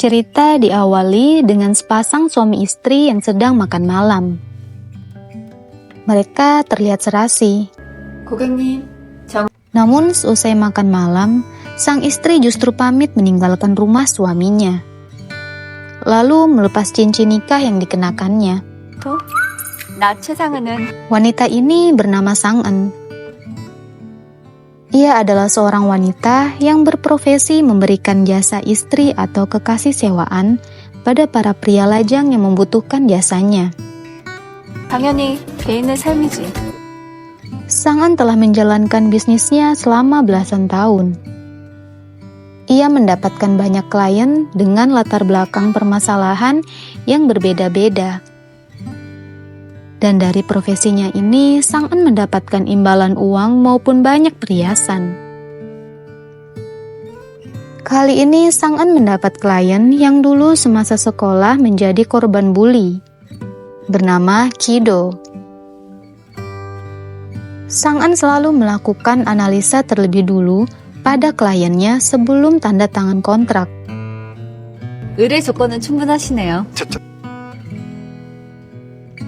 Cerita diawali dengan sepasang suami istri yang sedang makan malam. Mereka terlihat serasi. 고객님, Namun seusai makan malam, sang istri justru pamit meninggalkan rumah suaminya. Lalu melepas cincin nikah yang dikenakannya. 나 최상은은 Wanita ini bernama Sang-en. Ia adalah seorang wanita yang berprofesi memberikan jasa istri atau kekasih sewaan pada para pria lajang yang membutuhkan jasanya. 당연히 개인의 삶이지. Sang-en telah menjalankan bisnisnya selama belasan tahun. Ia mendapatkan banyak klien dengan latar belakang permasalahan yang berbeda-beda. Dan dari profesinya ini, Sang-en mendapatkan imbalan uang maupun banyak perhiasan. Kali ini Sang-en mendapat klien yang dulu semasa sekolah menjadi korban bully, bernama Kido. Sang-en selalu melakukan analisa terlebih dulu pada kliennya sebelum tanda tangan kontrak. 의뢰 조건은 충분하시네요.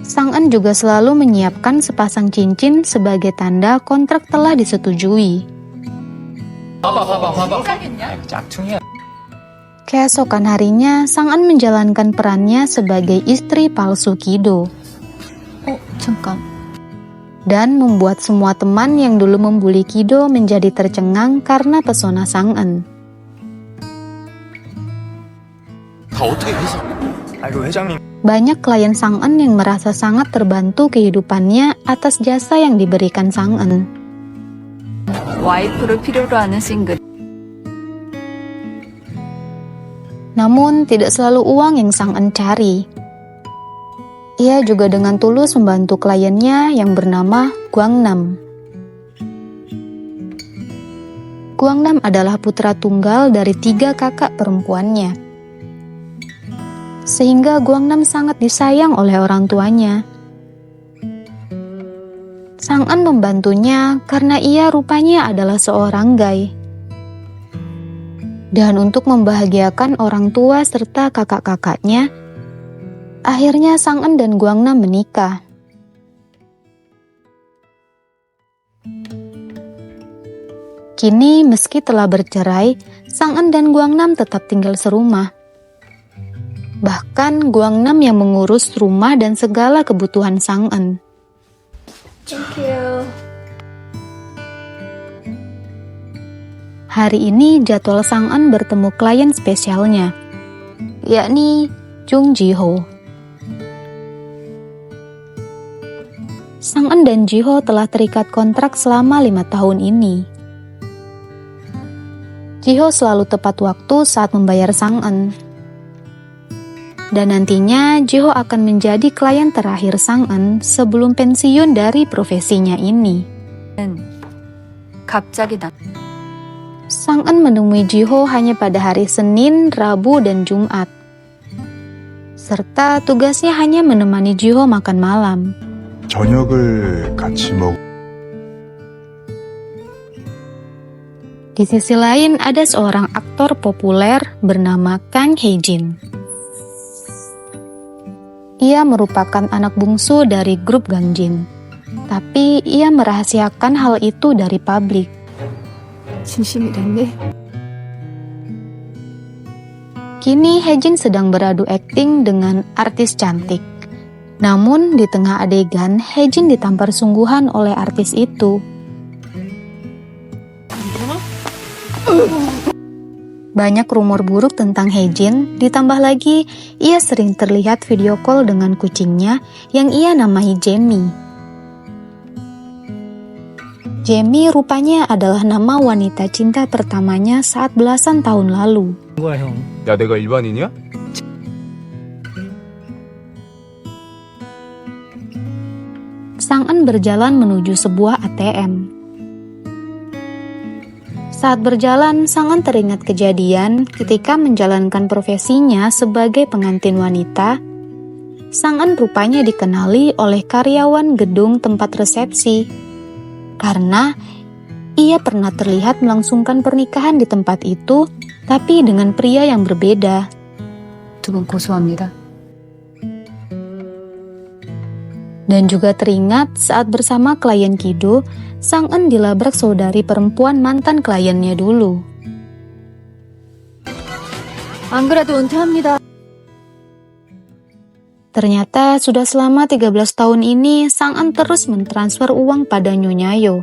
Sang-en juga selalu menyiapkan sepasang cincin sebagai tanda kontrak telah disetujui. Keesokan harinya, Sang-en menjalankan perannya sebagai istri palsu Kido. 잠깐. Dan membuat semua teman yang dulu membuli Kido menjadi tercengang karena pesona Sang-en. Banyak klien Sang-en yang merasa sangat terbantu kehidupannya atas jasa yang diberikan Sang-en. 와이프를 필요로 하는 싱글. Namun tidak selalu uang yang Sang-en cari. Ia juga dengan tulus membantu kliennya yang bernama Guangnam. Guangnam adalah putra tunggal dari 3 kakak perempuannya. Sehingga Guangnam sangat disayang oleh orang tuanya. Sang-en membantunya karena ia rupanya adalah seorang gay. Dan untuk membahagiakan orang tua serta kakak-kakaknya, akhirnya Sang-en dan Guangnam menikah. Kini meski telah bercerai, Sang-en dan Guangnam tetap tinggal serumah. Bahkan Guangnam yang mengurus rumah dan segala kebutuhan Sang-en. Thank you. Hari ini jadwal Sang-en bertemu klien spesialnya, yakni Jung Ji-ho. Sang-en dan Ji-ho telah terikat kontrak selama 5 tahun ini. Ji-ho selalu tepat waktu saat membayar Sang-en. Dan nantinya Ji-ho akan menjadi klien terakhir Sang-en sebelum pensiun dari profesinya ini. 갑자기 나. Sang-en menemui Ji-ho hanya pada hari Senin, Rabu, dan Jumat. Serta tugasnya hanya menemani Ji-ho makan malam. 저녁을 같이 먹. Di sisi lain ada seorang aktor populer bernama Kang Hae-jin. Ia merupakan anak bungsu dari grup Gangjin, tapi ia merahasiakan hal itu dari publik. 진심이랬네. Kini Hae-jin sedang beradu akting dengan artis cantik. Namun di tengah adegan, Hae-jin ditampar sungguhan oleh artis itu. Banyak rumor buruk tentang Hae-jin, ditambah lagi ia sering terlihat video call dengan kucingnya yang ia namai Jamie. Jamie rupanya adalah nama wanita cinta pertamanya saat belasan tahun lalu. 거야 형. 야, 내가 일반인이야? Sang-en berjalan menuju sebuah ATM. Saat berjalan, Sang-en teringat kejadian ketika menjalankan profesinya sebagai pengantin wanita. Sang-en rupanya dikenali oleh karyawan gedung tempat resepsi karena ia pernah terlihat melangsungkan pernikahan di tempat itu, tapi dengan pria yang berbeda. 두 분 고소합니다. Dan juga teringat saat bersama klien Kido, Sang En dilabrak saudari perempuan mantan kliennya dulu. 안 그래도 은퇴합니다. Ternyata sudah selama 13 tahun ini Sang En terus mentransfer uang pada Nyonya Yo.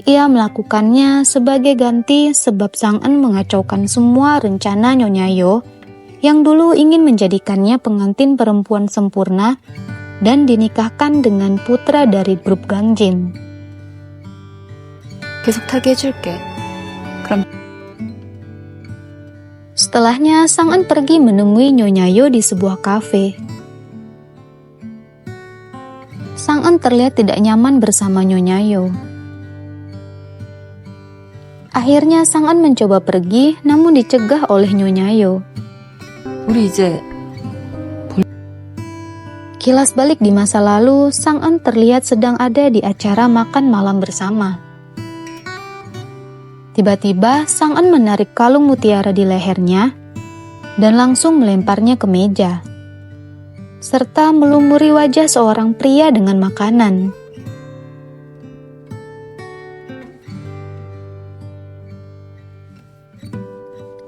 Ia melakukannya sebagai ganti sebab Sang En mengacaukan semua rencana Nyonya Yo yang dulu ingin menjadikannya pengantin perempuan sempurna dan dinikahkan dengan putra dari grup Gangjin. 계속 타게 해줄게. 그럼 Setelahnya, Sang En pergi menemui Nyonya Yo di sebuah kafe. Sang En terlihat tidak nyaman bersama Nyonya Yo. Akhirnya Sang En mencoba pergi, namun dicegah oleh Nyonya Yo. 우리 이제 Kilas balik di masa lalu, Sang En terlihat sedang ada di acara makan malam bersama. Tiba-tiba, Sang En menarik kalung mutiara di lehernya dan langsung melemparnya ke meja, serta melumuri wajah seorang pria dengan makanan.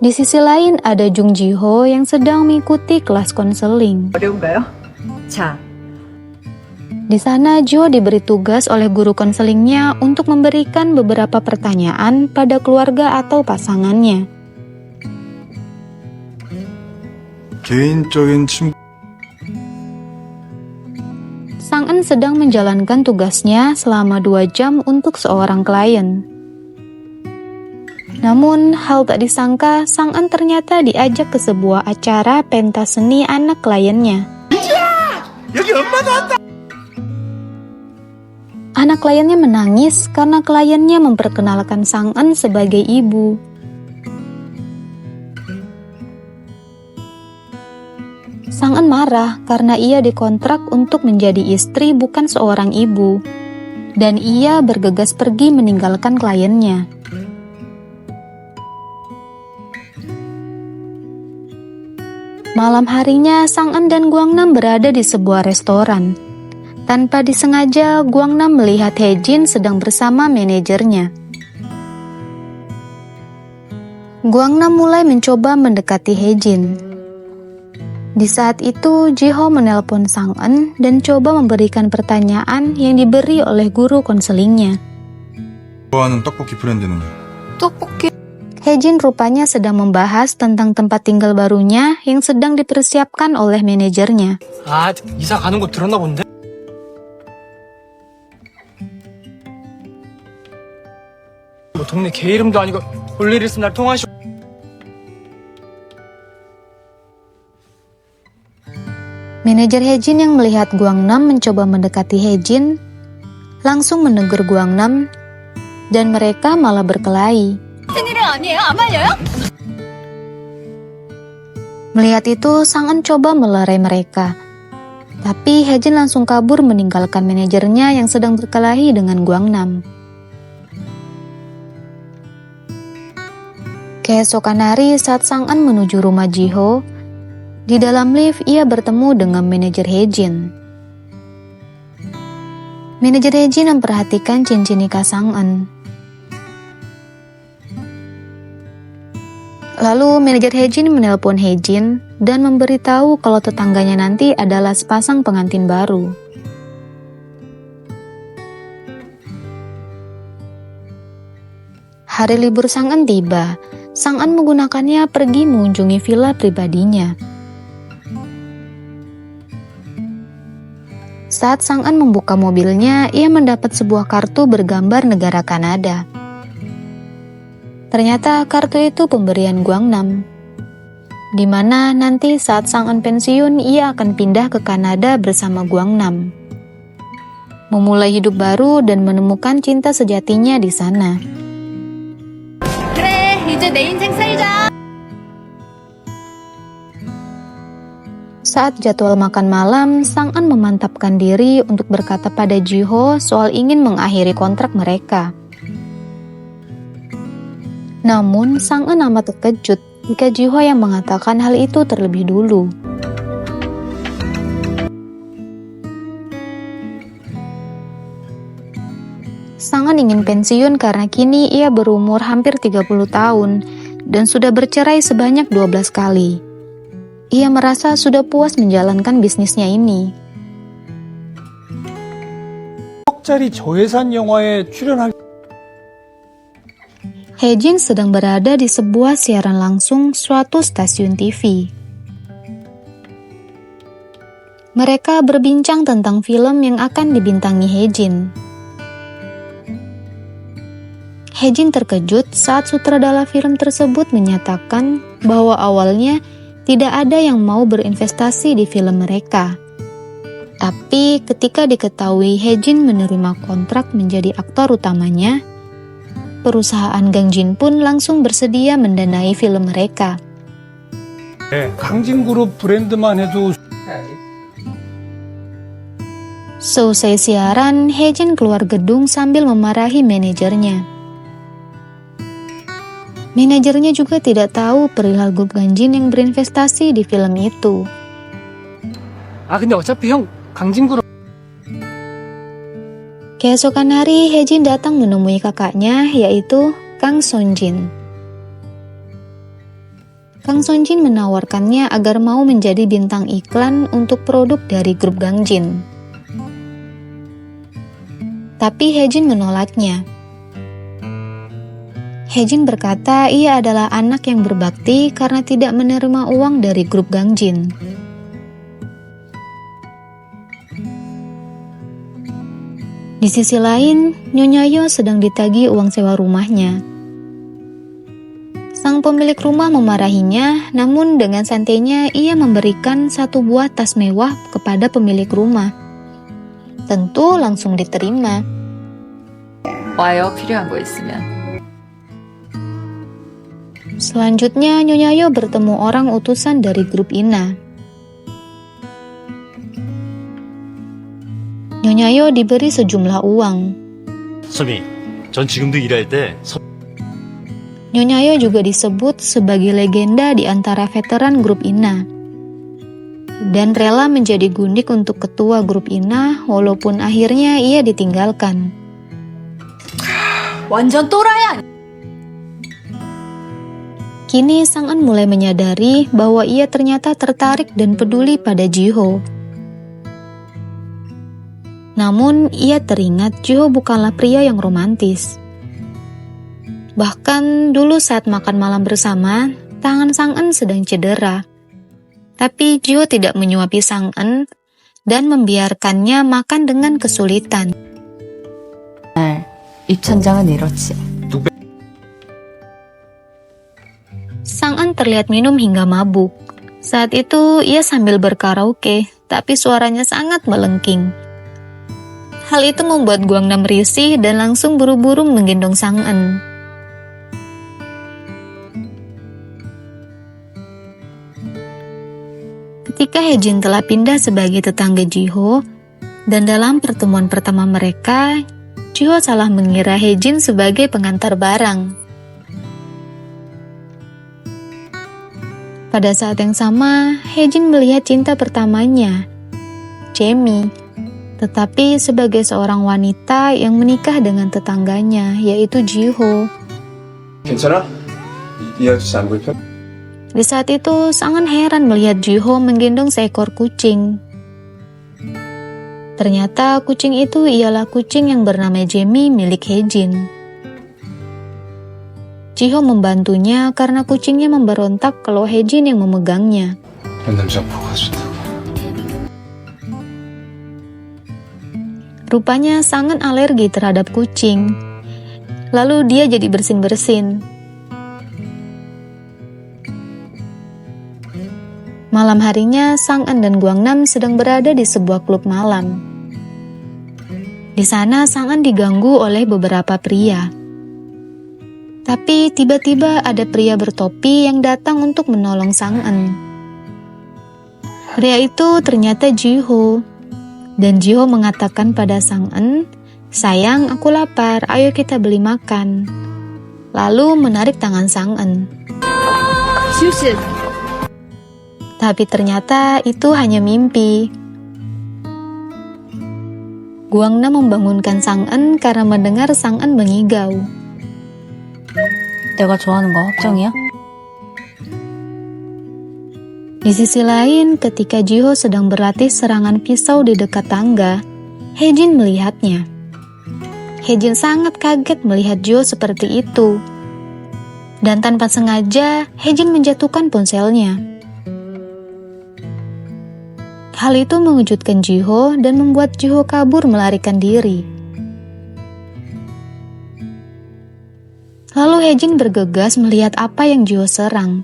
Di sisi lain ada Jung Ji Ho yang sedang mengikuti kelas konseling. 어려운가요? 자, Di sana, Jo diberi tugas oleh guru konselingnya untuk memberikan beberapa pertanyaan pada keluarga atau pasangannya. 개인적인 친구 Sang En sedang menjalankan tugasnya selama 2 jam untuk seorang klien. Namun, hal tak disangka, Sang En ternyata diajak ke sebuah acara pentas seni anak kliennya. Anak kliennya menangis karena kliennya memperkenalkan Sang En sebagai ibu. Sang En marah karena ia dikontrak untuk menjadi istri bukan seorang ibu, dan ia bergegas pergi meninggalkan kliennya. Malam harinya, Sang En dan Guangnam berada di sebuah restoran. Tanpa disengaja, Guangnam melihat Hejin sedang bersama manajernya. Guangnam mulai mencoba mendekati Hejin. Di saat itu, Ji-ho menelpon Sang En dan coba memberikan pertanyaan yang diberi oleh guru konselingnya. 좋아하는 떡볶이 브랜드는요? 떡볶이 Hejin rupanya sedang membahas tentang tempat tinggal barunya yang sedang dipersiapkan oleh manajernya. 아, 이사 가는 거 들었나 본데? 뭐 동네 개 이름도 아니고 볼 일 있으면 날 통화하시오. Manajer Hejin yang melihat Guangnam mencoba mendekati Hejin langsung menegur Guangnam dan mereka malah berkelahi. Melihat itu, Sang En coba melerai mereka. Tapi Hejin langsung kabur meninggalkan manajernya yang sedang berkelahi dengan Guangnam. Keesokan hari saat Sang En menuju rumah Ji-ho, di dalam lift ia bertemu dengan manajer Hejin. Manajer Hejin memperhatikan cincin nikah Sang En. Lalu manajer Hejin menelpon Hejin dan memberitahu kalau tetangganya nanti adalah sepasang pengantin baru. Hari libur Sang En tiba. Sang En menggunakannya pergi mengunjungi villa pribadinya. Saat Sang En membuka mobilnya, ia mendapat sebuah kartu bergambar negara Kanada. Ternyata kartu itu pemberian Guangnam, di mana nanti saat Sang En pensiun, ia akan pindah ke Kanada bersama Guangnam, memulai hidup baru dan menemukan cinta sejatinya di sana. 그래, 이제 내 인생 살자. Saat jadwal makan malam, Sang En memantapkan diri untuk berkata pada Ji-ho soal ingin mengakhiri kontrak mereka. Namun, Sang En amat terkejut jika Jiho yang mengatakan hal itu terlebih dulu. Sang-an ingin pensiun karena kini ia berumur hampir 30 tahun dan sudah bercerai sebanyak 12 kali. Ia merasa sudah puas menjalankan bisnisnya ini. 억짜리 저예산 영화에 출연하기 Haejin sedang berada di sebuah siaran langsung suatu stasiun TV. Mereka berbincang tentang film yang akan dibintangi Haejin. Haejin terkejut saat sutradara film tersebut menyatakan bahwa awalnya tidak ada yang mau berinvestasi di film mereka. Tapi ketika diketahui Haejin menerima kontrak menjadi aktor utamanya, perusahaan Gangjin pun langsung bersedia mendanai film mereka. 강진그룹 브랜드만 해도 Selesai siaran, Haejin keluar gedung sambil memarahi manajernya. Manajernya juga tidak tahu perihal grup Gangjin yang berinvestasi di film itu. 근데 어차피 형 강진그룹 Keesokan hari, Haejin datang menemui kakaknya, yaitu Kang Sonjin. Kang Sonjin menawarkannya agar mau menjadi bintang iklan untuk produk dari grup Gangjin. Tapi Haejin menolaknya. Haejin berkata ia adalah anak yang berbakti karena tidak menerima uang dari grup Gangjin. Di sisi lain, Nyonya Yo sedang ditagih uang sewa rumahnya. Sang pemilik rumah memarahinya, namun dengan santainya ia memberikan satu buah tas mewah kepada pemilik rumah. Tentu langsung diterima. 와요, 필요한 거 있으면. Selanjutnya, Nyonya Yo bertemu orang utusan dari grup Ina. Nyonya Yo diberi sejumlah uang. 소미, 전 지금도 일할 때 Nyonya Yo juga disebut sebagai legenda di antara veteran grup Ina. Dan rela menjadi gundik untuk ketua grup Ina walaupun akhirnya ia ditinggalkan. 완전 또라이야! Kini Sang-an mulai menyadari bahwa ia ternyata tertarik dan peduli pada Jiho. Namun, ia teringat Jiho bukanlah pria yang romantis. Bahkan dulu saat makan malam bersama, tangan Sang-an sedang cedera. Tapi Jiho tidak menyuapi Sang-an dan membiarkannya makan dengan kesulitan. 입천장은 이렇지. Sang-an terlihat minum hingga mabuk. Saat itu, ia sambil berkaraoke, tapi suaranya sangat melengking. Hal itu membuat Guangnam risih dan langsung buru-buru menggendong Sang-an. Ketika Haejin telah pindah sebagai tetangga Jiho, dan dalam pertemuan pertama mereka, Jiho salah mengira Haejin sebagai pengantar barang. Pada saat yang sama, Haejin melihat cinta pertamanya, Jamie, tetapi sebagai seorang wanita yang menikah dengan tetangganya, yaitu Jiho. 괜찮아? 이 아저씨 안 불편? Di saat itu, Sang-an heran melihat Jiho menggendong seekor kucing. Ternyata kucing itu ialah kucing yang bernama Jamie milik Haejin. Jiho membantunya karena kucingnya memberontak kalau Haejin yang memegangnya. 이런 남자 보고 싶다. Rupanya Sang-an alergi terhadap kucing. Lalu dia jadi bersin-bersin. Malam harinya, Sang-an dan Guangnam sedang berada di sebuah klub malam. Di sana, Sang-an diganggu oleh beberapa pria. Tapi tiba-tiba ada pria bertopi yang datang untuk menolong Sang-an. Pria itu ternyata Jiho. Dan Jiho mengatakan pada Sang-an, "Sayang, aku lapar, ayo kita beli makan." Lalu menarik tangan Sang-an. 지우씨. Tapi ternyata itu hanya mimpi. Guangna membangunkan Sang-en karena mendengar Sang-en mengigau. 내가 좋아하는 거 확정이야? Di sisi lain, ketika Jiho sedang berlatih serangan pisau di dekat tangga, Hejin melihatnya. Hejin sangat kaget melihat Jiho seperti itu. Dan tanpa sengaja, Hejin menjatuhkan ponselnya. Hal itu mengejutkan Jiho dan membuat Jiho kabur melarikan diri. Lalu Hejin bergegas melihat apa yang Jiho serang.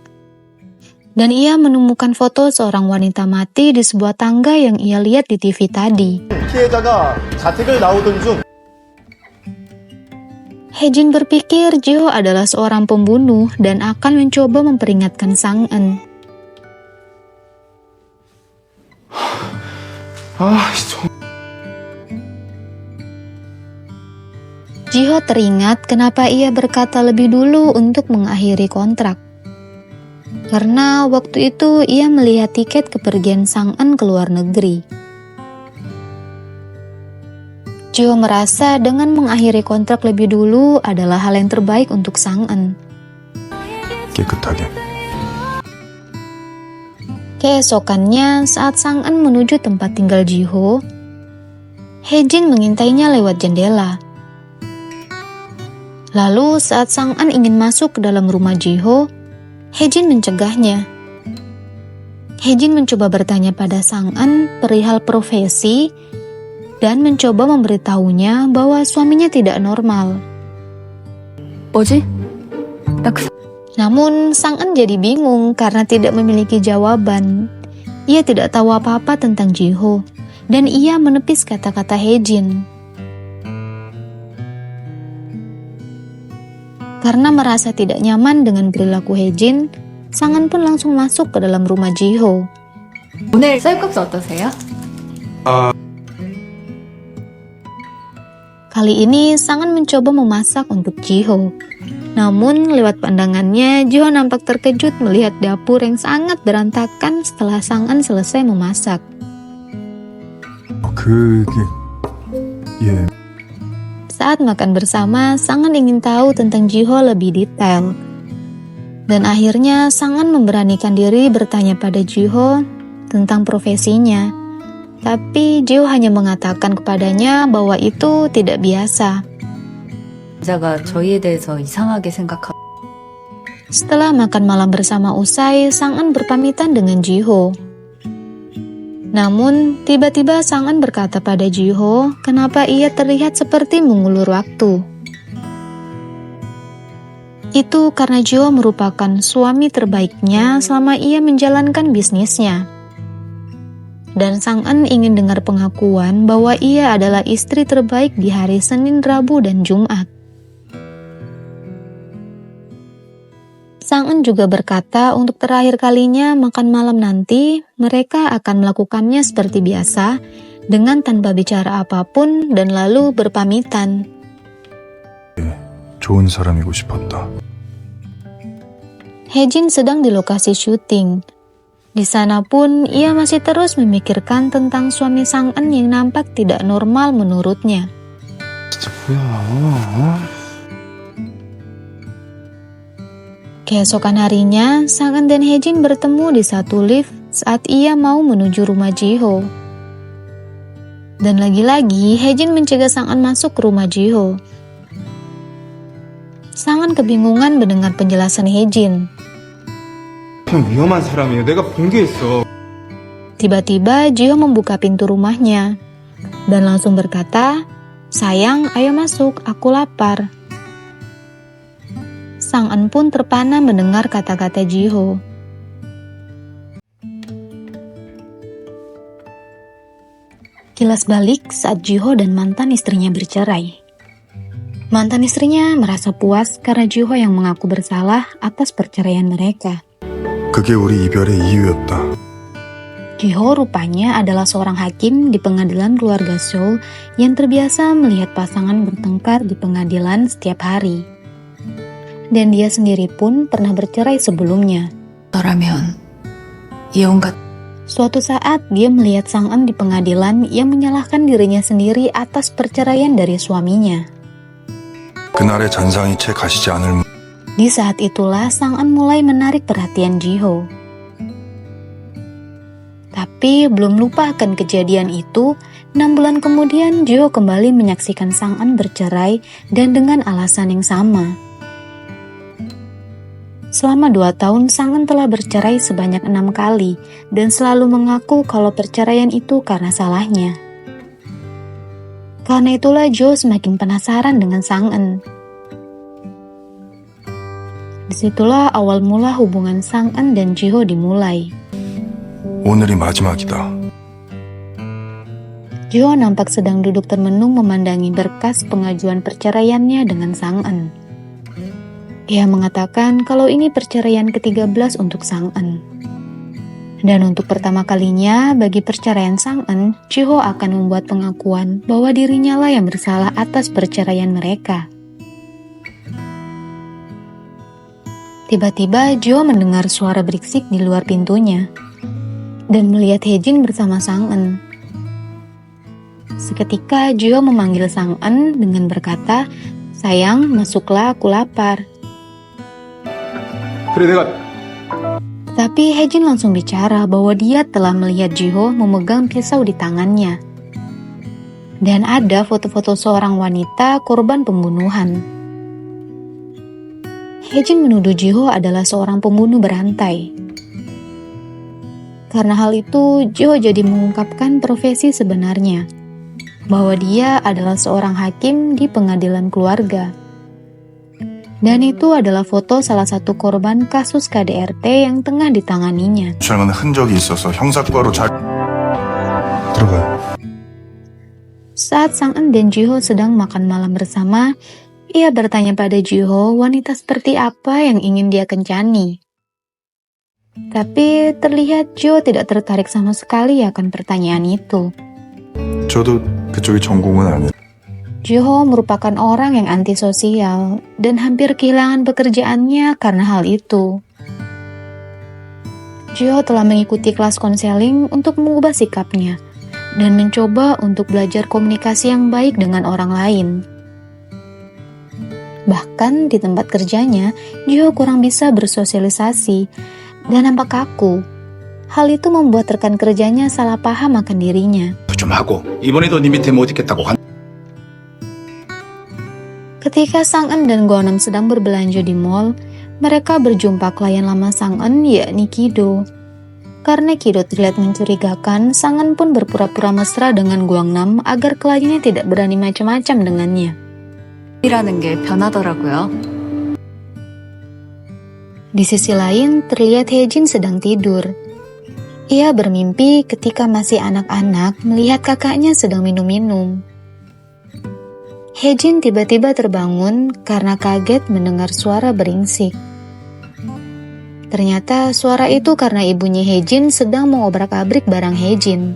Dan ia menemukan foto seorang wanita mati di sebuah tangga yang ia lihat di TV tadi. 피해자가 자택을 나오던 중 Hejin berpikir Jiho adalah seorang pembunuh dan akan mencoba memperingatkan Sang-en. Jiho teringat kenapa ia berkata lebih dulu untuk mengakhiri kontrak. Karena waktu itu ia melihat tiket kepergian Sang-en ke luar negeri. Jiho merasa dengan mengakhiri kontrak lebih dulu adalah hal yang terbaik untuk Sang-en. 깨끗하게. Keesokannya, saat Sang-en menuju tempat tinggal Jiho, Hejin mengintainya lewat jendela. Lalu saat Sang-en ingin masuk ke dalam rumah Jiho, Hejin mencegahnya. Hejin mencoba bertanya pada Sang-en perihal profesi dan mencoba memberitahunya bahwa suaminya tidak normal. 뭐지? Namun Sang-en jadi bingung karena tidak memiliki jawaban. Ia tidak tahu apa-apa tentang Jiho dan ia menepis kata-kata Hejin. Karena merasa tidak nyaman dengan perilaku Hejin, Sang-en pun langsung masuk ke dalam rumah Jiho. 오늘 쌀국수 어떠세요? Kali ini Sang-en mencoba memasak untuk Jiho. Namun lewat pandangannya, Jiho nampak terkejut melihat dapur yang sangat berantakan setelah Sang-en selesai memasak. Saat makan bersama, Sang-en ingin tahu tentang Jiho lebih detail. Dan akhirnya Sang-en memberanikan diri bertanya pada Jiho tentang profesinya. Tapi Jiho hanya mengatakan kepadanya bahwa itu tidak biasa. 여자가 저희에 대해서 이상하게 생각하고 Setelah makan malam bersama usai, Sang-en berpamitan dengan Jiho. Namun, tiba-tiba Sang-en berkata pada Jiho, kenapa ia terlihat seperti mengulur waktu. Itu karena Jiho merupakan suami terbaiknya selama ia menjalankan bisnisnya. Dan Sang-en ingin dengar pengakuan bahwa ia adalah istri terbaik di hari Senin, Rabu, dan Jumat. Sang-en juga berkata untuk terakhir kalinya makan malam nanti, mereka akan melakukannya seperti biasa, dengan tanpa bicara apapun dan lalu berpamitan. 좋은 사람이고 싶었다. Hejin sedang di lokasi syuting. Di sana pun ia masih terus memikirkan tentang suami Sang-en yang nampak tidak normal menurutnya. Keesokan harinya, Sang-en dan Hejin bertemu di satu lift saat ia mau menuju rumah Jiho. Dan lagi-lagi, Hejin mencegah Sang-en masuk ke rumah Jiho. Sang-en kebingungan mendengar penjelasan Hejin. 위험한 사람이에요. 내가 본 게 있어. Tiba-tiba Jiho membuka pintu rumahnya dan langsung berkata, "Sayang, ayo masuk, aku lapar." Sang-en pun terpana mendengar kata-kata Jiho. Kilas balik saat Jiho dan mantan istrinya bercerai. Mantan istrinya merasa puas karena Jiho yang mengaku bersalah atas perceraian mereka. 그게 우리 이별의 이유였다. Jiho rupanya adalah seorang hakim di pengadilan keluarga Seoul yang terbiasa melihat pasangan bertengkar di pengadilan setiap hari. Dan dia sendiri pun pernah bercerai sebelumnya. 너라면 이혼 같 Suatu saat, dia melihat Sang-en di pengadilan yang menyalahkan dirinya sendiri atas perceraian dari suaminya. 그날의 잔상이 채 가시지 않을 Di saat itulah, Sang-en mulai menarik perhatian Ji-ho. Tapi belum lupa akan kejadian itu, 6 bulan kemudian Ji-ho kembali menyaksikan Sang-en bercerai dan dengan alasan yang sama. Selama 2 tahun, Sang-en telah bercerai sebanyak 6 kali dan selalu mengaku kalau perceraian itu karena salahnya. Karena itulah Jo semakin penasaran dengan Sang-en. Disitulah awal mula hubungan Sang-en dan Ji-ho dimulai. 오늘이 마지막이다. Jo nampak sedang duduk termenung memandangi berkas pengajuan perceraiannya dengan Sang-en. Ia mengatakan kalau ini perceraian ke-13 untuk Sang-en. Dan untuk pertama kalinya bagi perceraian Sang-en, Ji-ho akan membuat pengakuan bahwa dirinya lah yang bersalah atas perceraian mereka. Tiba-tiba Ji-ho mendengar suara berisik di luar pintunya dan melihat Hae-jin bersama Sang-en. Seketika Ji-ho memanggil Sang-en dengan berkata, "Sayang, masuklah, aku lapar." 그래 내가 Tapi Hae-jin langsung bicara bahwa dia telah melihat Ji-ho memegang pisau di tangannya. Dan ada foto-foto seorang wanita korban pembunuhan. Hae-jin menuduh Ji-ho adalah seorang pembunuh berantai. Karena hal itu, Ji-ho jadi mengungkapkan profesi sebenarnya, bahwa dia adalah seorang hakim di pengadilan keluarga. Dan itu adalah foto salah satu korban kasus KDRT yang tengah ditanganinya. 닮은 흔적이 있어서 형사과로 잘 들어가요. Saat Sang-en dan Ji-ho sedang makan malam bersama, ia bertanya pada Ji-ho wanita seperti apa yang ingin dia kencani. Tapi terlihat Ji-ho tidak tertarik sama sekali akan pertanyaan itu. 저도 그쪽이 전공은 아니에요. Ji-ho merupakan orang yang antisosial dan hampir kehilangan pekerjaannya karena hal itu. Ji-ho telah mengikuti kelas konseling untuk mengubah sikapnya dan mencoba untuk belajar komunikasi yang baik dengan orang lain. Bahkan di tempat kerjanya, Ji-ho kurang bisa bersosialisasi dan nampak kaku. Hal itu membuat rekan kerjanya salah paham akan dirinya. 좀 하고 이번에도 네 밑에 못 있겠다고 Ketika Sang-en dan Go-nam sedang berbelanja di mall, mereka berjumpa klien lama Sang-en, yakni Ki-do. Karena Ki-do terlihat mencurigakan, Sang-en pun berpura-pura mesra dengan Go-nam agar kliennya tidak berani macam-macam dengannya. 이라는 게 변하더라고요. Di sisi lain, terlihat Hae-jin sedang tidur. Ia bermimpi ketika masih anak-anak melihat kakaknya sedang minum-minum. Hae-jin tiba-tiba terbangun karena kaget mendengar suara beringsik. Ternyata suara itu karena ibunya Hae-jin sedang mengobrak-abrik barang Hae-jin.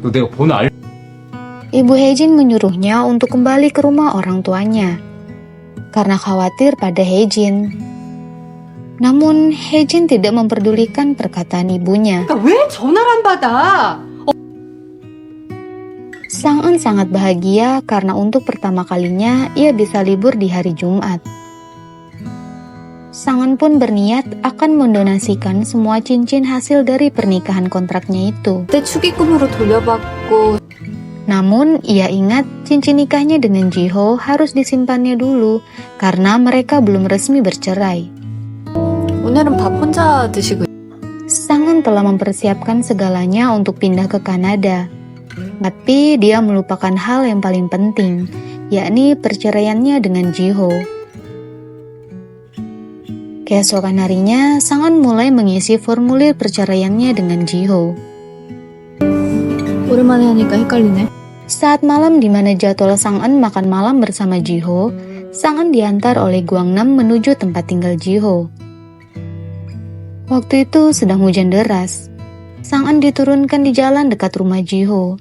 너 내가 번호 알 Ibu Hae-jin menyuruhnya untuk kembali ke rumah orang tuanya karena khawatir pada Hae-jin. Namun Hae-jin tidak memperdulikan perkataan ibunya. 왜 전화를 안 받아? Sang-en sangat bahagia karena untuk pertama kalinya ia bisa libur di hari Jumat. Sang-en pun berniat akan mendonasikan semua cincin hasil dari pernikahan kontraknya itu. 그때 축의금으로 돌려받고 Namun ia ingat cincin nikahnya dengan Ji-ho harus disimpannya dulu karena mereka belum resmi bercerai. 오늘은 밥 혼자 드시고 Sang-en telah mempersiapkan segalanya untuk pindah ke Kanada. Tapi dia melupakan hal yang paling penting, yakni perceraiannya dengan Ji-ho. Keesokan harinya, Sang-en mulai mengisi formulir perceraiannya dengan Ji-ho. 오랜만에 하니까 헷갈리네. Saat malam di mana jadwal Sang-en makan malam bersama Ji-ho, Sang-en diantar oleh Gwang-nam menuju tempat tinggal Ji-ho. Waktu itu sedang hujan deras. Sang-en diturunkan di jalan dekat rumah Ji-ho.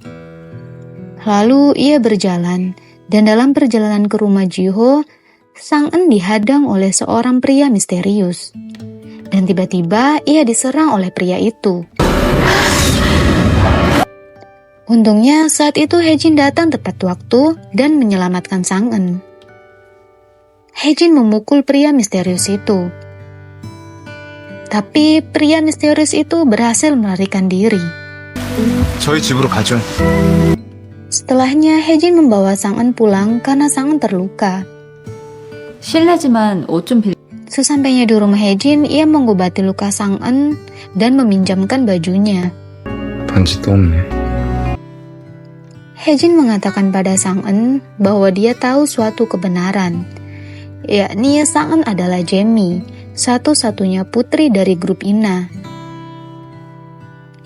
Lalu ia berjalan, dan dalam perjalanan ke rumah Ji-ho, Sang-en dihadang oleh seorang pria misterius. Dan tiba-tiba ia diserang oleh pria itu. Untungnya saat itu Haejin datang tepat waktu dan menyelamatkan Sang-eun. Haejin memukul pria misterius itu. Tapi pria misterius itu berhasil melarikan diri. 저희 집으로 가죠. Setelahnya Haejin membawa Sang-eun pulang karena Sang-eun terluka. 실례지만 옷 좀 빌려. Sesampainya di rumah Haejin, ia mengobati luka Sang-eun dan meminjamkan bajunya. 반지도 없네. Haejin mengatakan pada Sang-eun bahwa dia tahu suatu kebenaran, yakni Sang-eun adalah Jamie, satu-satunya putri dari grup Ina.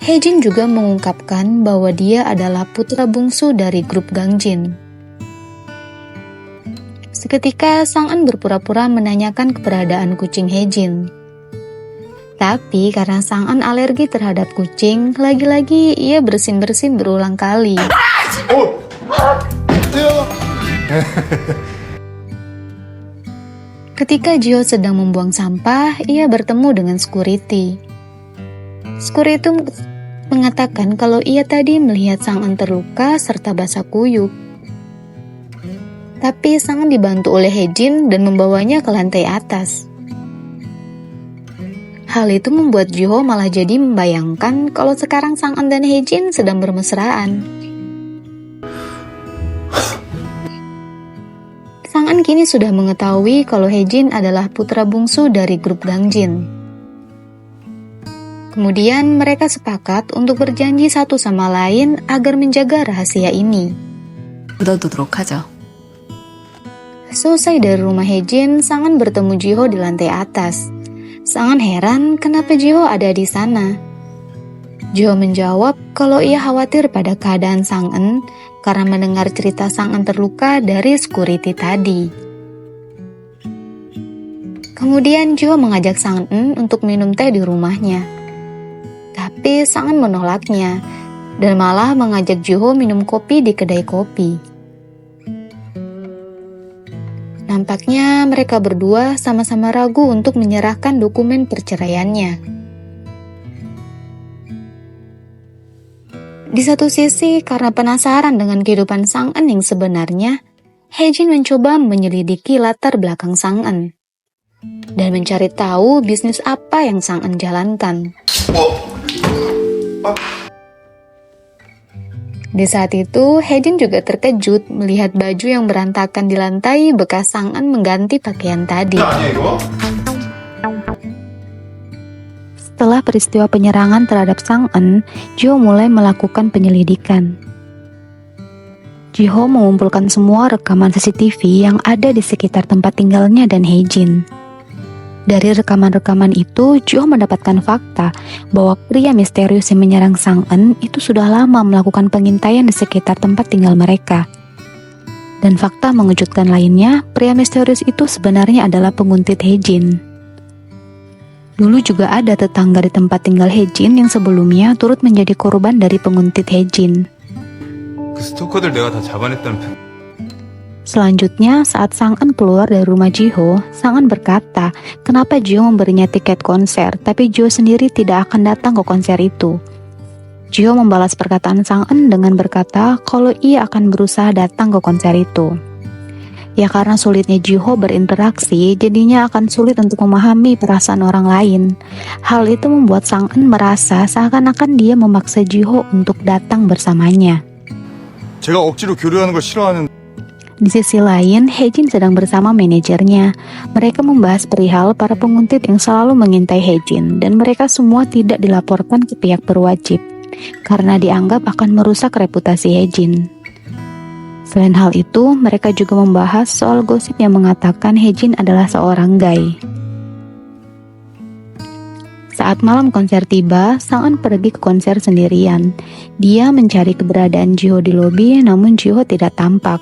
Haejin juga mengungkapkan bahwa dia adalah putra bungsu dari grup Gangjin. Seketika Sang-eun berpura-pura menanyakan keberadaan kucing Haejin. Tapi karena Sang-eun alergi terhadap kucing, lagi-lagi ia bersin-bersin berulang kali. Ketika Jihyo sedang membuang sampah, ia bertemu dengan security. Security mengatakan kalau ia tadi melihat Sang-eun terluka serta basah kuyup. Tapi Sang-eun dibantu oleh Haejin dan membawanya ke lantai atas. Hal itu membuat Jihyo malah jadi membayangkan kalau sekarang Sang-eun dan Haejin sedang bermesraan. Sang-eun kini sudah mengetahui kalau Haejin adalah putra bungsu dari grup Gangjin. Kemudian mereka sepakat untuk berjanji satu sama lain agar menjaga rahasia ini. 묻어두도록 하죠. Selesai dari rumah Haejin, Sang-eun bertemu Jihyo di lantai atas. Sang-eun heran kenapa Jihyo ada di sana. Jihyo menjawab kalau ia khawatir pada keadaan Sang-eun karena mendengar cerita Sang-eun terluka dari security tadi. Kemudian Jihyo mengajak Sang-eun untuk minum teh di rumahnya. Tapi Sang-eun menolaknya dan malah mengajak Jihyo minum kopi di kedai kopi. Nampaknya mereka berdua sama-sama ragu untuk menyerahkan dokumen perceraiannya. Di satu sisi, karena penasaran dengan kehidupan Sang-eun yang sebenarnya, Haejin mencoba menyelidiki latar belakang Sang-eun dan mencari tahu bisnis apa yang Sang-eun jalankan. Di saat itu, Haejin juga terkejut melihat baju yang berantakan di lantai bekas Sang-eun mengganti pakaian tadi. Setelah peristiwa penyerangan terhadap Sang-eun, Jihyo mulai melakukan penyelidikan. Jihyo mengumpulkan semua rekaman CCTV yang ada di sekitar tempat tinggalnya dan Haejin. Dari rekaman-rekaman itu, Jihyo mendapatkan fakta bahwa pria misterius yang menyerang Sang-eun itu sudah lama melakukan pengintaian di sekitar tempat tinggal mereka. Dan fakta mengejutkan lainnya, pria misterius itu sebenarnya adalah penguntit Haejin. Dulu juga ada tetangga di tempat tinggal Haejin yang sebelumnya turut menjadi korban dari penguntit Haejin. 그 스토커들 내가 다 잡아냈다는 편. Selanjutnya, saat Sang-eun keluar dari rumah Jihyo, Sang-eun berkata kenapa Jihyo memberinya tiket konser, tapi Jihyo sendiri tidak akan datang ke konser itu. Jihyo membalas perkataan Sang-eun dengan berkata kalau ia akan berusaha datang ke konser itu. Ya karena sulitnya Jihyo berinteraksi, jadinya akan sulit untuk memahami perasaan orang lain. Hal itu membuat Sang-eun merasa seakan-akan dia memaksa Jihyo untuk datang bersamanya. 제가 억지로 교류하는 걸 싫어하는. Di sisi lain, Haejin sedang bersama manajernya. Mereka membahas perihal para penguntit yang selalu mengintai Haejin, dan mereka semua tidak dilaporkan ke pihak berwajib, karena dianggap akan merusak reputasi Haejin. Selain hal itu, mereka juga membahas soal gosip yang mengatakan Haejin adalah seorang gay. Saat malam konser tiba, Sang-eun pergi ke konser sendirian. Dia mencari keberadaan Jihyo di lobi, namun Jihyo tidak tampak.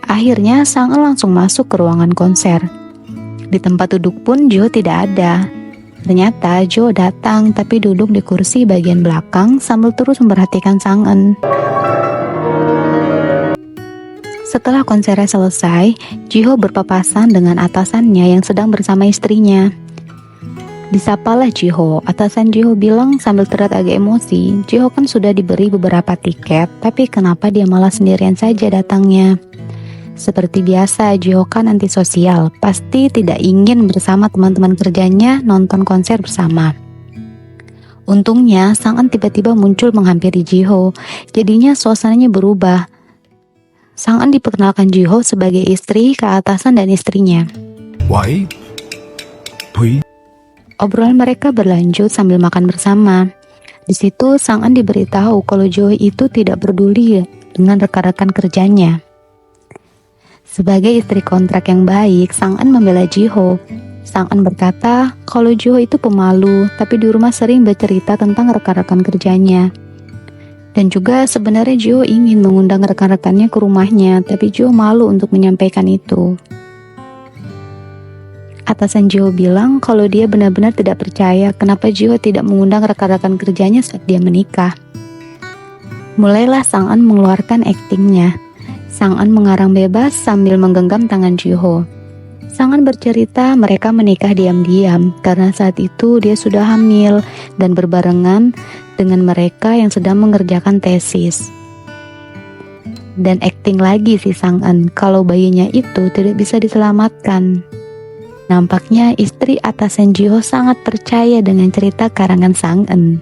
Akhirnya Sang-eun langsung masuk ke ruangan konser. Di tempat duduk pun Jihyo tidak ada. Ternyata Jihyo datang tapi duduk di kursi bagian belakang sambil terus memperhatikan Sang-eun. Setelah konsernya selesai, Jihyo berpapasan dengan atasannya yang sedang bersama istrinya. Disapalah Jiho. Atasan Jiho bilang sambil terlihat agak emosi, Jiho kan sudah diberi beberapa tiket, tapi kenapa dia malah sendirian saja datangnya? Seperti biasa, Jiho kan antisosial, pasti tidak ingin bersama teman-teman kerjanya nonton konser bersama. Untungnya, Sang-eun tiba-tiba muncul menghampiri Jiho, jadinya suasananya berubah. Sang-eun diperkenalkan Jiho sebagai istri ke atasan dan istrinya. Y V Obrolan mereka berlanjut sambil makan bersama. Di situ Sang-eun diberitahu kalau Jiho itu tidak peduli dengan rekan-rekan kerjanya. Sebagai istri kontrak yang baik, Sang-eun membela Jiho. Sang-eun berkata kalau Jiho itu pemalu, tapi di rumah sering bercerita tentang rekan-rekan kerjanya. Dan juga sebenarnya Jiho ingin mengundang rekan-rekannya ke rumahnya, tapi Jiho malu untuk menyampaikan itu. Atasan Jiho bilang kalau dia benar-benar tidak percaya kenapa Jiho tidak mengundang rekan-rekan kerjanya saat dia menikah. Mulailah Sang-eun mengeluarkan aktingnya. Sang-eun mengarang bebas sambil menggenggam tangan Jiho. Sang-eun bercerita mereka menikah diam-diam karena saat itu dia sudah hamil dan berbarengan dengan mereka yang sedang mengerjakan tesis. Dan akting lagi si Sang-eun kalau bayinya itu tidak bisa diselamatkan. Nampaknya istri atasan Jiho sangat percaya dengan cerita karangan Sang-eun.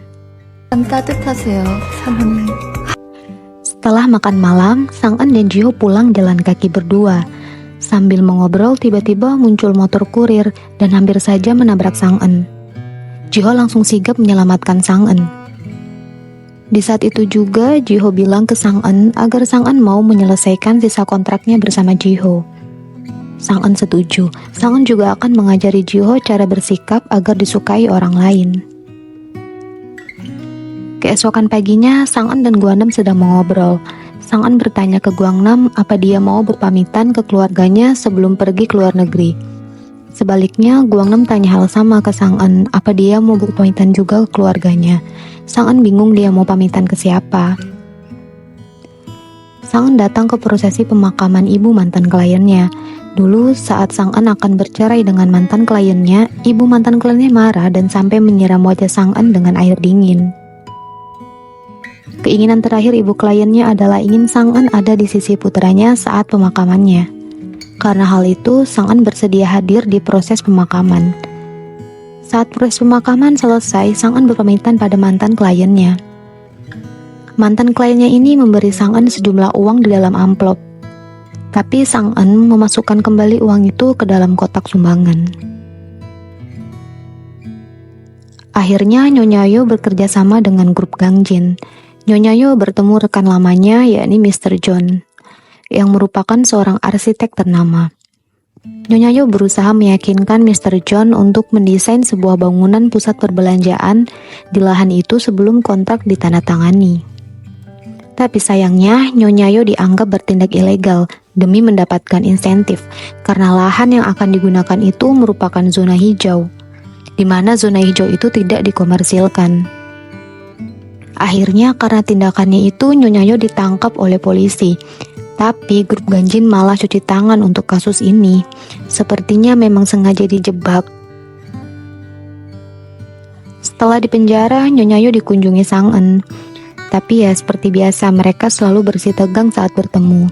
따뜻하세요, 사모님. Setelah makan malam, Sang-eun dan Jiho pulang jalan kaki berdua. Sambil mengobrol, tiba-tiba muncul motor kurir dan hampir saja menabrak Sang-eun. Jiho langsung sigap menyelamatkan Sang-eun. Di saat itu juga, Jiho bilang ke Sang-eun agar Sang-eun mau menyelesaikan sisa kontraknya bersama Jiho. Sang-eun setuju. Sang-eun juga akan mengajari Jiho cara bersikap agar disukai orang lain. Keesokan paginya, Sang-eun dan Gwanem sedang mengobrol. Sang-eun bertanya ke Gwangnam apa dia mau berpamitan ke keluarganya sebelum pergi ke luar negeri. Sebaliknya, Gwangnam tanya hal sama ke Sang-eun apa dia mau berpamitan juga ke keluarganya. Sang-eun bingung dia mau pamitan ke siapa. Sang-eun datang ke prosesi pemakaman ibu mantan kliennya. Dulu saat Sang-eun akan bercerai dengan mantan kliennya, ibu mantan kliennya marah dan sampai menyiram wajah Sang-eun dengan air dingin. Keinginan terakhir ibu kliennya adalah ingin Sang-eun ada di sisi putranya saat pemakamannya. Karena hal itu, Sang-eun bersedia hadir di proses pemakaman. Saat proses pemakaman selesai, Sang-eun berpamitan pada mantan kliennya. Mantan kliennya ini memberi Sang-eun sejumlah uang di dalam amplop. Tapi Sang-eun memasukkan kembali uang itu ke dalam kotak sumbangan. Akhirnya Nyonya Yo bekerja sama dengan grup Gangjin. Nyonya Yo bertemu rekan lamanya yakni Mr. John, yang merupakan seorang arsitek ternama. Nyonya Yo berusaha meyakinkan Mr. John untuk mendesain sebuah bangunan pusat perbelanjaan di lahan itu sebelum kontrak ditandatangani. Tapi sayangnya Nyonya Yo dianggap bertindak ilegal demi mendapatkan insentif karena lahan yang akan digunakan itu merupakan zona hijau, di mana zona hijau itu tidak dikomersilkan. Akhirnya karena tindakannya itu Nyonya Yo ditangkap oleh polisi. Tapi grup Gangjin malah cuci tangan untuk kasus ini. Sepertinya memang sengaja dijebak. Setelah dipenjara, Nyonya Yo dikunjungi Sang-eun. Tapi ya seperti biasa mereka selalu bersih tegang saat bertemu.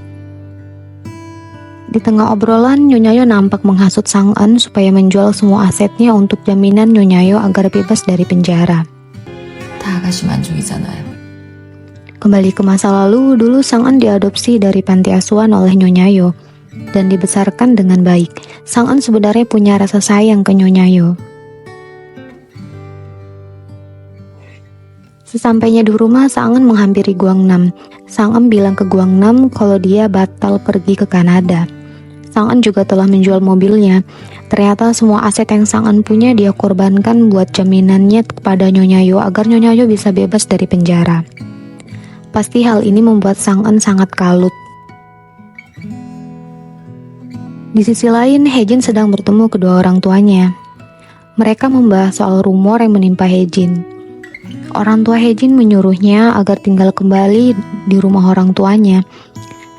Di tengah obrolan, Nyonya Yo nampak menghasut Sang-eun supaya menjual semua asetnya untuk jaminan Nyonya Yo agar bebas dari penjara. 다 아가씨 만족이잖아요. Kembali ke masa lalu, dulu Sang-eun diadopsi dari panti asuhan oleh Nyonya Yo dan dibesarkan dengan baik. Sang-eun sebenarnya punya rasa sayang ke Nyonya Yo. Sesampainya di rumah, Sang-eun menghampiri Gwangnam. Sang-eun bilang ke Gwangnam kalau dia batal pergi ke Kanada. Sang-eun juga telah menjual mobilnya. Ternyata semua aset yang Sang-eun punya dia korbankan buat jaminannya kepada Nyonya Yo agar Nyonya Yo bisa bebas dari penjara. Pasti hal ini membuat Sang-eun sangat kalut. Di sisi lain, Haejin sedang bertemu kedua orang tuanya. Mereka membahas soal rumor yang menimpa Haejin. Orang tua Haejin menyuruhnya agar tinggal kembali di rumah orang tuanya.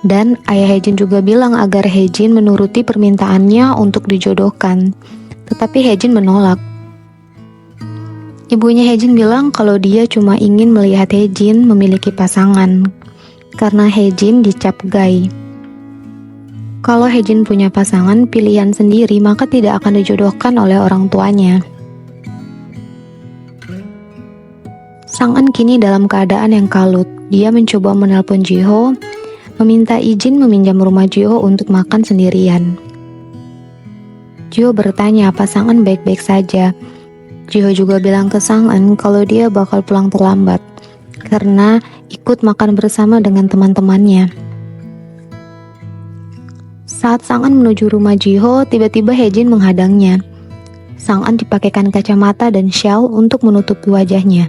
Dan ayah Haejin juga bilang agar Haejin menuruti permintaannya untuk dijodohkan. Tetapi Haejin menolak. Ibunya Hejin bilang kalau dia cuma ingin melihat Hejin memiliki pasangan, karena Hejin dicap gay. Kalau Hejin punya pasangan pilihan sendiri, maka tidak akan dijodohkan oleh orang tuanya. Sang-an kini dalam keadaan yang kalut. Dia mencoba menelpon Jiho, meminta izin meminjam rumah Jiho untuk makan sendirian. Jiho bertanya apa Sang-an baik-baik saja. Jiho juga bilang ke Sang-an kalau dia bakal pulang terlambat karena ikut makan bersama dengan teman-temannya. Saat Sang-an menuju rumah Jiho, tiba-tiba Hejin menghadangnya. Sang-an dipakaikan kacamata dan shawl untuk menutupi wajahnya.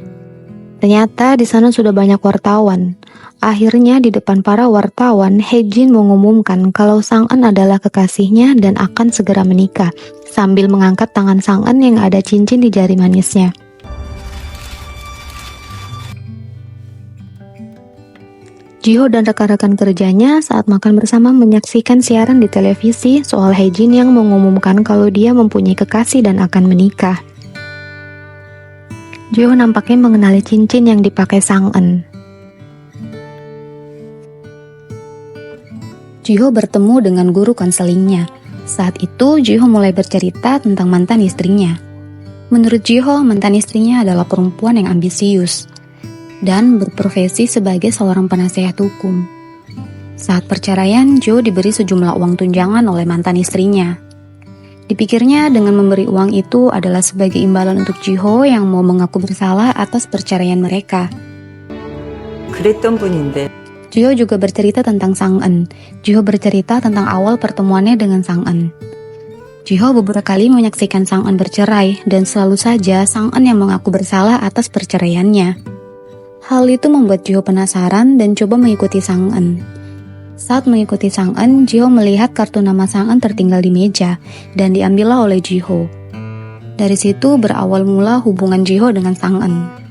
Ternyata di sana sudah banyak wartawan. Akhirnya di depan para wartawan, Hejin mengumumkan kalau Sang-an adalah kekasihnya dan akan segera menikah, sambil mengangkat tangan Sang-an yang ada cincin di jari manisnya. Jiho dan rekan-rekan kerjanya saat makan bersama menyaksikan siaran di televisi soal Hejin yang mengumumkan kalau dia mempunyai kekasih dan akan menikah. Jiho nampaknya mengenali cincin yang dipakai Sang-an. Jiho bertemu dengan guru konselingnya. Saat itu, Jiho mulai bercerita tentang mantan istrinya. Menurut Jiho, mantan istrinya adalah perempuan yang ambisius dan berprofesi sebagai seorang penasehat hukum. Saat perceraian, Jiho diberi sejumlah uang tunjangan oleh mantan istrinya. Dipikirnya dengan memberi uang itu adalah sebagai imbalan untuk Jiho yang mau mengaku bersalah atas perceraian mereka. 그랬던 분인데 Jiho juga bercerita tentang Sang-an. Jiho bercerita tentang awal pertemuannya dengan Sang-an. Jiho beberapa kali menyaksikan Sang-an bercerai dan selalu saja Sang-an yang mengaku bersalah atas perceraiannya. Hal itu membuat Jiho penasaran dan coba mengikuti Sang-an. Saat mengikuti Sang-an, Jiho melihat kartu nama Sang-an tertinggal di meja dan diambillah oleh Jiho. Dari situ berawal mula hubungan Jiho dengan Sang-an.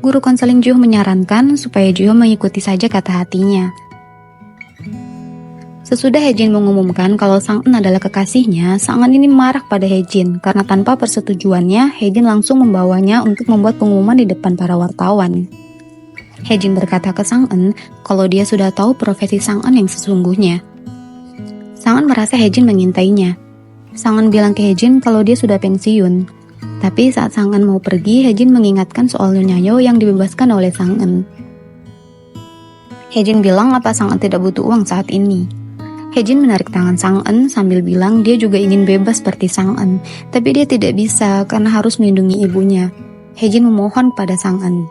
Guru konseling Jiho menyarankan supaya Jiho mengikuti saja kata hatinya. Sesudah Hejin mengumumkan kalau Sang-an adalah kekasihnya, Sang-an ini marah pada Hejin karena tanpa persetujuannya, Hejin langsung membawanya untuk membuat pengumuman di depan para wartawan. Hejin berkata ke Sang-an kalau dia sudah tahu profesi Sang-an yang sesungguhnya. Sang-an merasa Hejin mengintainya. Sang-an bilang ke Hejin kalau dia sudah pensiun. Tapi saat Sang-an mau pergi, Hejin mengingatkan soal Nyonya Yo yang dibebaskan oleh Sang-an. Hejin bilang apa Sang-an tidak butuh uang saat ini. Hejin menarik tangan Sang-an sambil bilang dia juga ingin bebas seperti Sang-an, tapi dia tidak bisa karena harus melindungi ibunya. Hejin memohon pada Sang-an.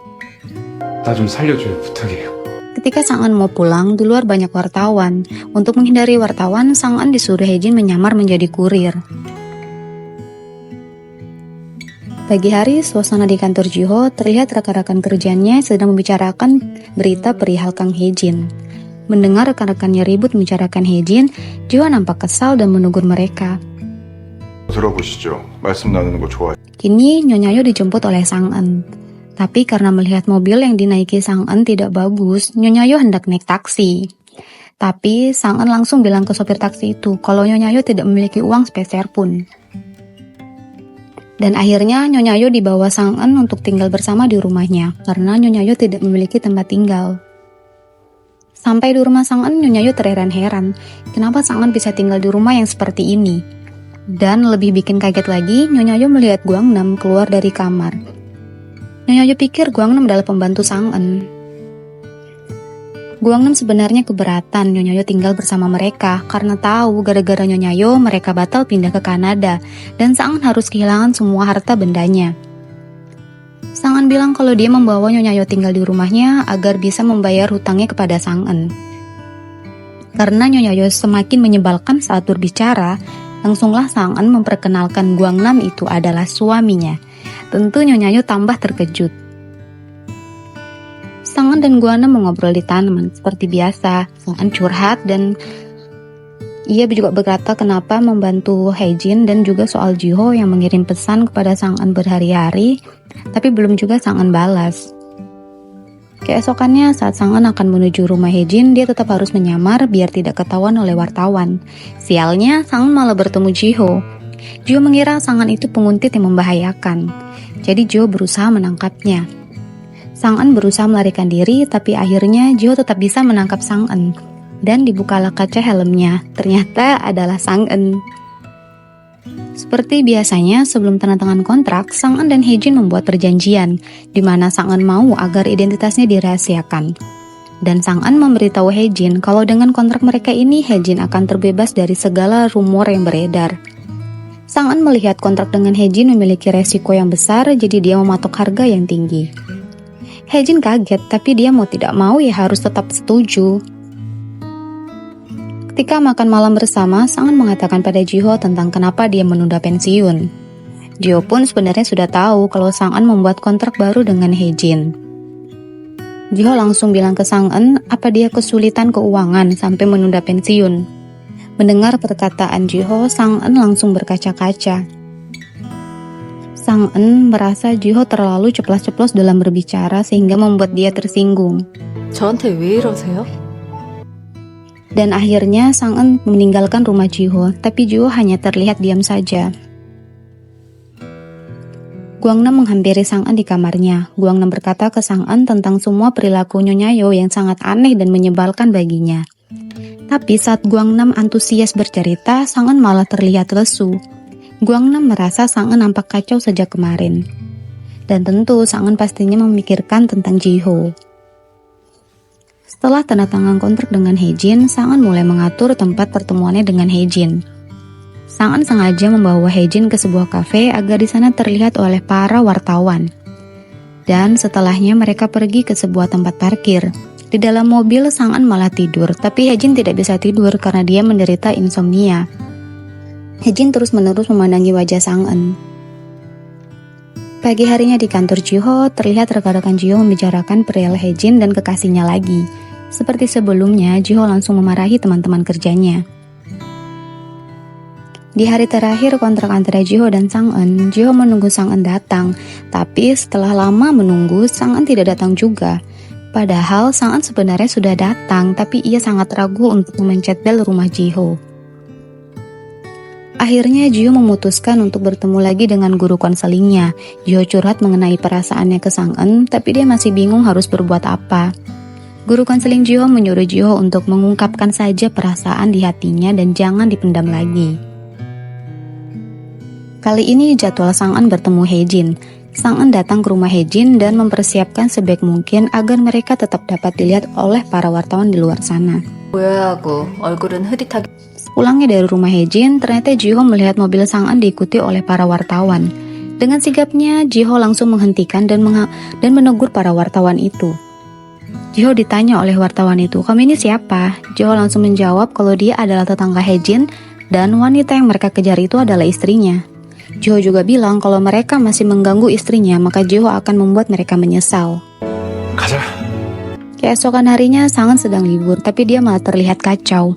나 좀 살려줘요. 부탁해요. Ketika Sang-an mau pulang, di luar banyak wartawan. Untuk menghindari wartawan, Sang-an disuruh Hejin menyamar menjadi kurir. Pagi hari, suasana di kantor Jiho terlihat rekan-rekan kerjanya sedang membicarakan berita perihal Kang Hejin. Mendengar rekan-rekannya ribut membicarakan Hejin, Jiho nampak kesal dan menegur mereka. 들어보시죠. 말씀 나누는 거 좋아요. Kini Nyonya Yo dijemput oleh Sang-an. Tapi karena melihat mobil yang dinaiki Sang-an tidak bagus, Nyonya Yo hendak naik taksi. Tapi Sang-an langsung bilang ke sopir taksi itu kalau Nyonya Yo tidak memiliki uang sepeser pun. Dan akhirnya Nyonya Yo dibawa Sang-an untuk tinggal bersama di rumahnya karena Nyonya Yo tidak memiliki tempat tinggal. Sampai di rumah Sang-an, Nyonya Yo terheran-heran kenapa Sang-an bisa tinggal di rumah yang seperti ini. Dan lebih bikin kaget lagi, Nyonya Yo melihat Guangnam keluar dari kamar. Nyonya Yo pikir Guangnam adalah pembantu Sang-an. Guangnam sebenarnya keberatan Nyonya Yo tinggal bersama mereka karena tahu gara-gara Nyonya Yo mereka batal pindah ke Kanada dan Sang-an harus kehilangan semua harta bendanya. Sang-an bilang kalau dia membawa Nyonya Yo tinggal di rumahnya agar bisa membayar hutangnya kepada Sang-an. Karena Nyonya Yo semakin menyebalkan saat berbicara, langsunglah Sang-an memperkenalkan Guangnam itu adalah suaminya. Tentu Nyonya Yo tambah terkejut. Sang-an dan Guangnam mengobrol di taman seperti biasa. Sang-an curhat dan ia juga berkata kenapa membantu Hejin dan juga soal Jiho yang mengirim pesan kepada Sang-an berhari-hari, tapi belum juga Sang-an balas. Keesokannya saat Sang-an akan menuju rumah Hejin, dia tetap harus menyamar biar tidak ketahuan oleh wartawan. Sialnya, Sang-an malah bertemu Jiho. Jiho mengira Sang-an itu penguntit yang membahayakan. jadi Jiho berusaha menangkapnya. Sang-en berusaha melarikan diri, tapi akhirnya Jiho tetap bisa menangkap Sang-en. Dan dibukalah kaca helmnya, ternyata adalah Sang-en. Seperti biasanya, sebelum tanda tangan kontrak, Sang-en dan Hae-jin membuat perjanjian, di mana Sang-en mau agar identitasnya dirahasiakan. Dan Sang-en memberitahu Hae-jin kalau dengan kontrak mereka ini, Hae-jin akan terbebas dari segala rumor yang beredar. Sang-en melihat kontrak dengan Hae-jin memiliki resiko yang besar, jadi dia mematok harga yang tinggi. Hae-jin kaget, tapi dia mau tidak mau ya harus tetap setuju. Ketika makan malam bersama, Sang-en mengatakan pada Jiho tentang kenapa dia menunda pensiun. Jiho pun sebenarnya sudah tahu kalau Sang-en membuat kontrak baru dengan Hae-jin. Jiho langsung bilang ke Sang-en apa dia kesulitan keuangan sampai menunda pensiun. Mendengar perkataan Jiho, Sang-en langsung berkaca-kaca. Sang-en merasa Jiho terlalu ceplas-ceplos dalam berbicara sehingga membuat dia tersinggung. 저한테 왜 이러세요? Dan akhirnya Sang-en meninggalkan rumah Jiho, tapi Jiho hanya terlihat diam saja. Guangnam menghampiri Sang-en di kamarnya. Guangnam berkata ke Sang-en tentang semua perilaku Nyonya Yo yang sangat aneh dan menyebalkan baginya. Tapi saat Guangnam antusias bercerita, Sang-en malah terlihat lesu. Guangnam merasa Sang-en nampak kacau sejak kemarin. Dan tentu Sang-en pastinya memikirkan tentang Jiho. Setelah tanda tangan kontrak dengan Hae-jin, Sang-en mulai mengatur tempat pertemuannya dengan Hae-jin. Sang-en sengaja membawa Hae-jin ke sebuah kafe agar di sana terlihat oleh para wartawan. Dan setelahnya mereka pergi ke sebuah tempat parkir. Di dalam mobil, Sang-en malah tidur, tapi Hae-jin tidak bisa tidur karena dia menderita insomnia. Hae-jin terus-menerus memandangi wajah Sang-en. Pagi harinya di kantor Jiho, terlihat rekan-rekan Jiho membicarakan perihal Hae-jin dan kekasihnya lagi. Seperti sebelumnya, Jiho langsung memarahi teman-teman kerjanya. Di hari terakhir kontrak antara Jiho dan Sang-en, Jiho menunggu Sang-en datang. Tapi setelah lama menunggu, Sang-en tidak datang juga. Padahal Sang-en sebenarnya sudah datang, tapi ia sangat ragu untuk memencet bel rumah Jiho. Akhirnya Jiho memutuskan untuk bertemu lagi dengan guru konselingnya. Jiho curhat mengenai perasaannya ke Sang-en, tapi dia masih bingung harus berbuat apa. Guru konseling Jiho menyuruh Jiho untuk mengungkapkan saja perasaan di hatinya dan jangan dipendam lagi. Kali ini jadwal Sang-en bertemu Hae-jin. Sang-en datang ke rumah Hae-jin dan mempersiapkan sebaik mungkin agar mereka tetap dapat dilihat oleh para wartawan di luar sana. 오해하고 얼굴은 흐릿하게 Pulangnya dari rumah Hae-jin, ternyata Jiho melihat mobil Sang-en diikuti oleh para wartawan. Dengan sigapnya, Jiho langsung menghentikan dan menegur para wartawan itu. Jiho ditanya oleh wartawan itu, "Kamu ini siapa?" Jiho langsung menjawab kalau dia adalah tetangga Hae-jin dan wanita yang mereka kejar itu adalah istrinya. Jiho juga bilang kalau mereka masih mengganggu istrinya, maka Jiho akan membuat mereka menyesal. 가자. Keesokan harinya, Sang-en sedang libur, tapi dia malah terlihat kacau.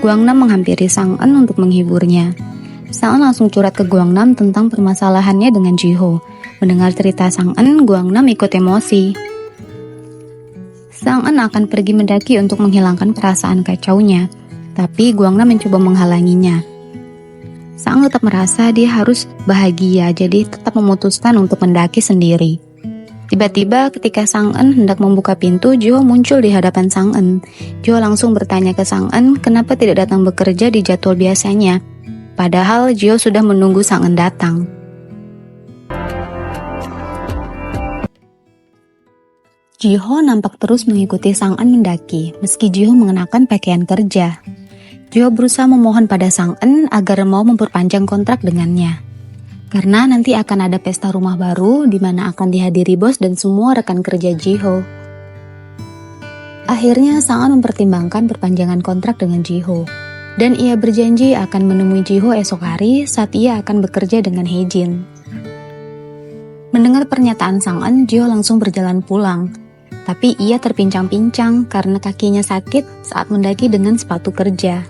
Guangnam menghampiri Sang-en untuk menghiburnya. Sang-en langsung curhat ke Guangnam tentang permasalahannya dengan Jiho. Mendengar cerita Sang-en, Guangnam ikut emosi. Sang-en akan pergi mendaki untuk menghilangkan perasaan kacaunya, tapi Guangnam mencoba menghalanginya. Sang-en tetap merasa dia harus bahagia, jadi tetap memutuskan untuk mendaki sendiri. Tiba-tiba ketika Sang-en hendak membuka pintu, Jiho muncul di hadapan Sang-en. Jiho langsung bertanya ke Sang-en kenapa tidak datang bekerja di jadwal biasanya. Padahal Jiho sudah menunggu Sang-en datang. Jiho nampak terus mengikuti Sang-en mendaki, meski Jiho mengenakan pakaian kerja. Jiho berusaha memohon pada Sang-en agar mau memperpanjang kontrak dengannya. Karena nanti akan ada pesta rumah baru di mana akan dihadiri bos dan semua rekan kerja Jiho. Akhirnya Sang-en mempertimbangkan perpanjangan kontrak dengan Jiho. Dan ia berjanji akan menemui Jiho esok hari saat ia akan bekerja dengan Hae-jin. Mendengar pernyataan Sang-en, Jiho langsung berjalan pulang. Tapi ia terpincang-pincang karena kakinya sakit saat mendaki dengan sepatu kerja.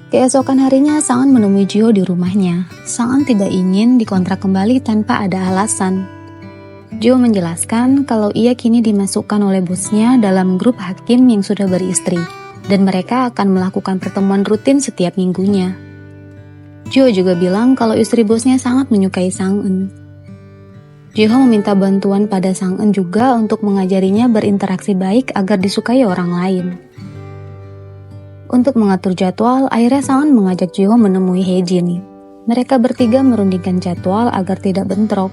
Keesokan harinya, Sang-en menemui Jiho di rumahnya. Sang-en tidak ingin dikontrak kembali tanpa ada alasan. Jiho menjelaskan kalau ia kini dimasukkan oleh bosnya dalam grup hakim yang sudah beristri, dan mereka akan melakukan pertemuan rutin setiap minggunya. Jo juga bilang kalau istri bosnya sangat menyukai Sang-eun. Jiho meminta bantuan pada Sang-eun juga untuk mengajarinya berinteraksi baik agar disukai orang lain. Untuk mengatur jadwal, akhirnya Sang-eun mengajak Jiho menemui Haejin. Mereka bertiga merundingkan jadwal agar tidak bentrok.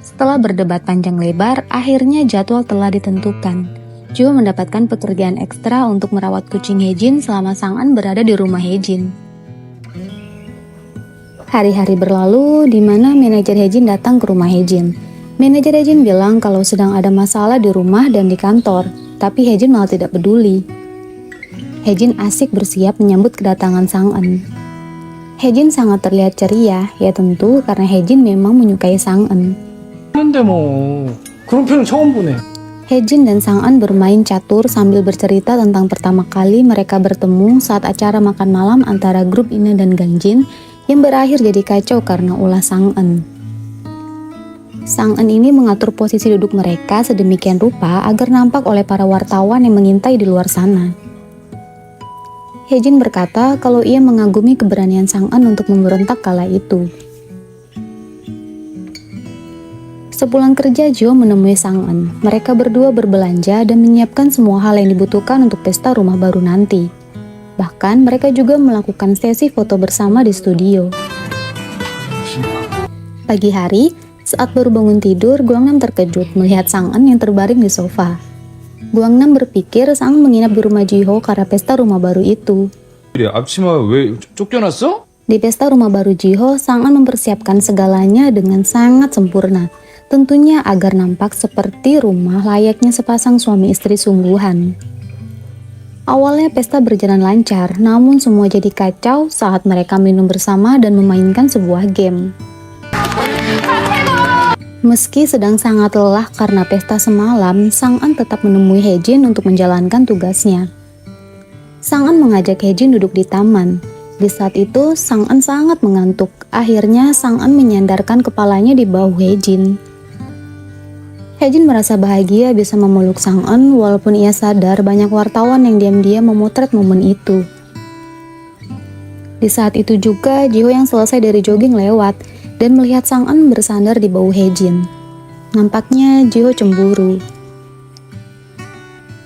Setelah berdebat panjang lebar, akhirnya jadwal telah ditentukan. Jiho mendapatkan pekerjaan ekstra untuk merawat kucing Haejin selama Sang-eun berada di rumah Haejin. Hari-hari berlalu, di mana manajer Haejin datang ke rumah Haejin. Manajer Haejin bilang kalau sedang ada masalah di rumah dan di kantor, tapi Haejin malah tidak peduli. Haejin asik bersiap menyambut kedatangan Sang-eun. Haejin sangat terlihat ceria, ya tentu karena Haejin memang menyukai Sang-eun. 근데 뭐 그런 표는 처음 보네. Haejin dan Sang-eun bermain catur sambil bercerita tentang pertama kali mereka bertemu saat acara makan malam antara grup Ina dan Gangjin yang berakhir jadi kacau karena ulah Sang-eun. Sang-eun ini mengatur posisi duduk mereka sedemikian rupa agar nampak oleh para wartawan yang mengintai di luar sana. Haejin berkata kalau ia mengagumi keberanian Sang-eun untuk memberontak kala itu. Sepulang kerja, Jo menemui Sang-eun. Mereka berdua berbelanja dan menyiapkan semua hal yang dibutuhkan untuk pesta rumah baru nanti. Bahkan mereka juga melakukan sesi foto bersama di studio. Pagi hari, saat baru bangun tidur, Gwangnam terkejut melihat Sang-eun yang terbaring di sofa. Gwangnam berpikir Sang-eun menginap di rumah Jiho karena pesta rumah baru itu. 앞치마 왜 쫓겨났어? Di pesta rumah baru Jiho, Sang-eun mempersiapkan segalanya dengan sangat sempurna. Tentunya agar nampak seperti rumah layaknya sepasang suami istri sungguhan. Awalnya pesta berjalan lancar, namun semua jadi kacau saat mereka minum bersama dan memainkan sebuah game. Meski sedang sangat lelah karena pesta semalam, Sang-eun tetap menemui Haejin untuk menjalankan tugasnya. Sang-eun mengajak Haejin duduk di taman. Di saat itu, Sang-eun sangat mengantuk. Akhirnya, Sang-eun menyandarkan kepalanya di bahu Haejin. Haejin merasa bahagia bisa memeluk Sang-eun walaupun ia sadar banyak wartawan yang diam-diam memotret momen itu. Di saat itu juga, Jiho yang selesai dari jogging lewat dan melihat Sang-eun bersandar di bahu Haejin. Nampaknya Jiho cemburu.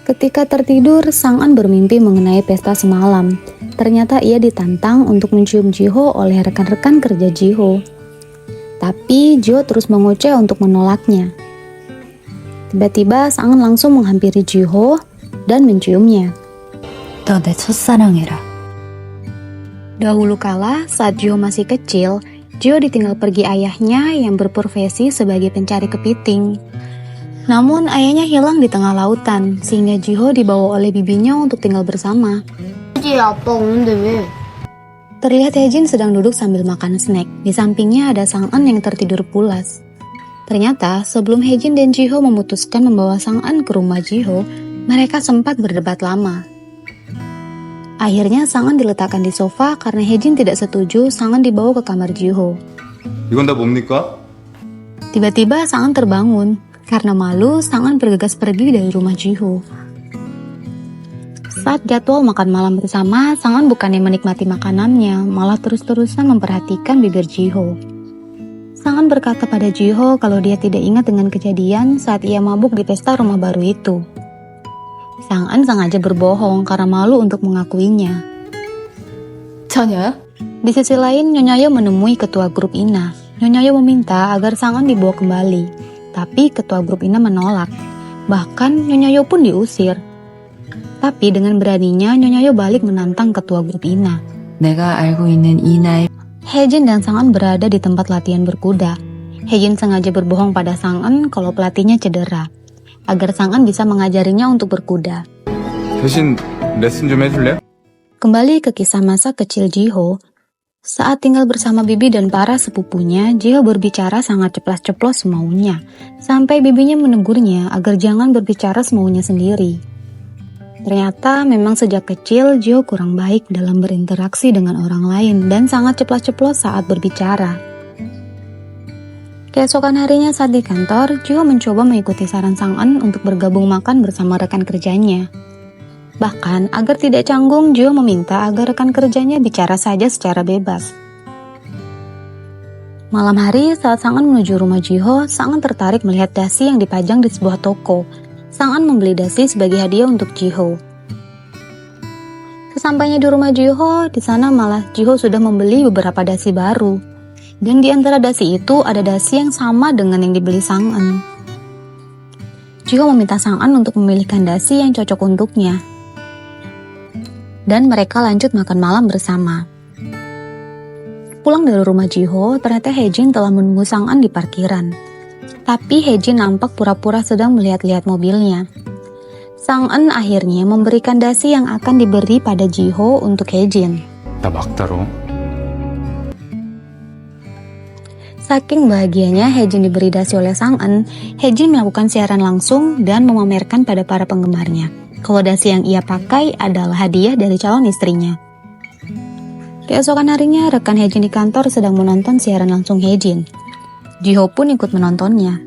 Ketika tertidur, Sang-eun bermimpi mengenai pesta semalam. Ternyata ia ditantang untuk mencium Jiho oleh rekan-rekan kerja Jiho. Tapi Jiho terus mengoceh untuk menolaknya. Tiba-tiba Sang-eun langsung menghampiri Jiho dan menciumnya. 너 내 첫사랑이라. Dahulu kala, saat Jiho masih kecil, Jiho ditinggal pergi ayahnya yang berprofesi sebagai pencari kepiting. Namun ayahnya hilang di tengah lautan, sehingga Jiho dibawa oleh bibinya untuk tinggal bersama. Terlihat Haejin sedang duduk sambil makan snack. Di sampingnya ada Sang-eun yang tertidur pulas. Ternyata sebelum Haejin dan Jiho memutuskan membawa Sang-eun ke rumah Jiho, mereka sempat berdebat lama. Akhirnya Sang-eun diletakkan di sofa karena Haejin tidak setuju Sang-eun dibawa ke kamar Jiho. 이건 다 뭡니까? Tiba-tiba Sang-eun terbangun. Karena malu, Sang-eun bergegas pergi dari rumah Jiho. Saat jadwal makan malam bersama, Sang-eun bukannya menikmati makanannya, malah terus-terusan memperhatikan bibir Jiho. Sang-eun berkata pada Jiho kalau dia tidak ingat dengan kejadian saat ia mabuk di pesta rumah baru itu. Sang-eun sengaja berbohong karena malu untuk mengakuinya. 전혀요? Di sisi lain, Nyonya Yo menemui ketua grup Ina. Nyonya Yo meminta agar Sang-eun dibawa kembali, tapi ketua grup Ina menolak. Bahkan Nyonya Yo pun diusir. Tapi dengan beraninya, Nyonya Yo balik menantang ketua grup Ina. 내가 알고 있는 이나의 Haejin dan Sang-eun berada di tempat latihan berkuda. Haejin sengaja berbohong pada Sang-eun kalau pelatihnya cedera, agar Sang-eun bisa mengajarinya untuk berkuda. 대신 레슨 좀 해줄래? Kembali ke kisah masa kecil Jiho, saat tinggal bersama bibi dan para sepupunya, Jiho berbicara sangat ceplas-ceplos semaunya, sampai bibinya menegurnya agar jangan berbicara semaunya sendiri. Ternyata memang sejak kecil Jiho kurang baik dalam berinteraksi dengan orang lain dan sangat ceplas-ceplos saat berbicara. Keesokan harinya saat di kantor, Jiho mencoba mengikuti saran Sang-eun untuk bergabung makan bersama rekan kerjanya. Bahkan, agar tidak canggung, Jiho meminta agar rekan kerjanya bicara saja secara bebas. Malam hari, saat Sang-eun menuju rumah Jiho, Sang-eun tertarik melihat dasi yang dipajang di sebuah toko. Sang-eun membeli dasi sebagai hadiah untuk Jiho. Sesampainya di rumah Jiho, di sana malah Jiho sudah membeli beberapa dasi baru. Dan di antara dasi itu ada dasi yang sama dengan yang dibeli Sang-eun. Jiho meminta Sang-eun untuk memilihkan dasi yang cocok untuknya. Dan mereka lanjut makan malam bersama. Pulang dari rumah Jiho, ternyata Haejin telah menunggu Sang-eun di parkiran. Tapi Haejin nampak pura-pura sedang melihat-lihat mobilnya. Sang-eun akhirnya memberikan dasi yang akan diberi pada Jiho untuk Haejin. 나 막다로. Saking bahagianya Haejin diberi dasi oleh Sang-eun, Haejin melakukan siaran langsung dan memamerkan pada para penggemarnya kalau dasi yang ia pakai adalah hadiah dari calon istrinya. Keesokan harinya, rekan Haejin di kantor sedang menonton siaran langsung Haejin. Jiho pun ikut menontonnya.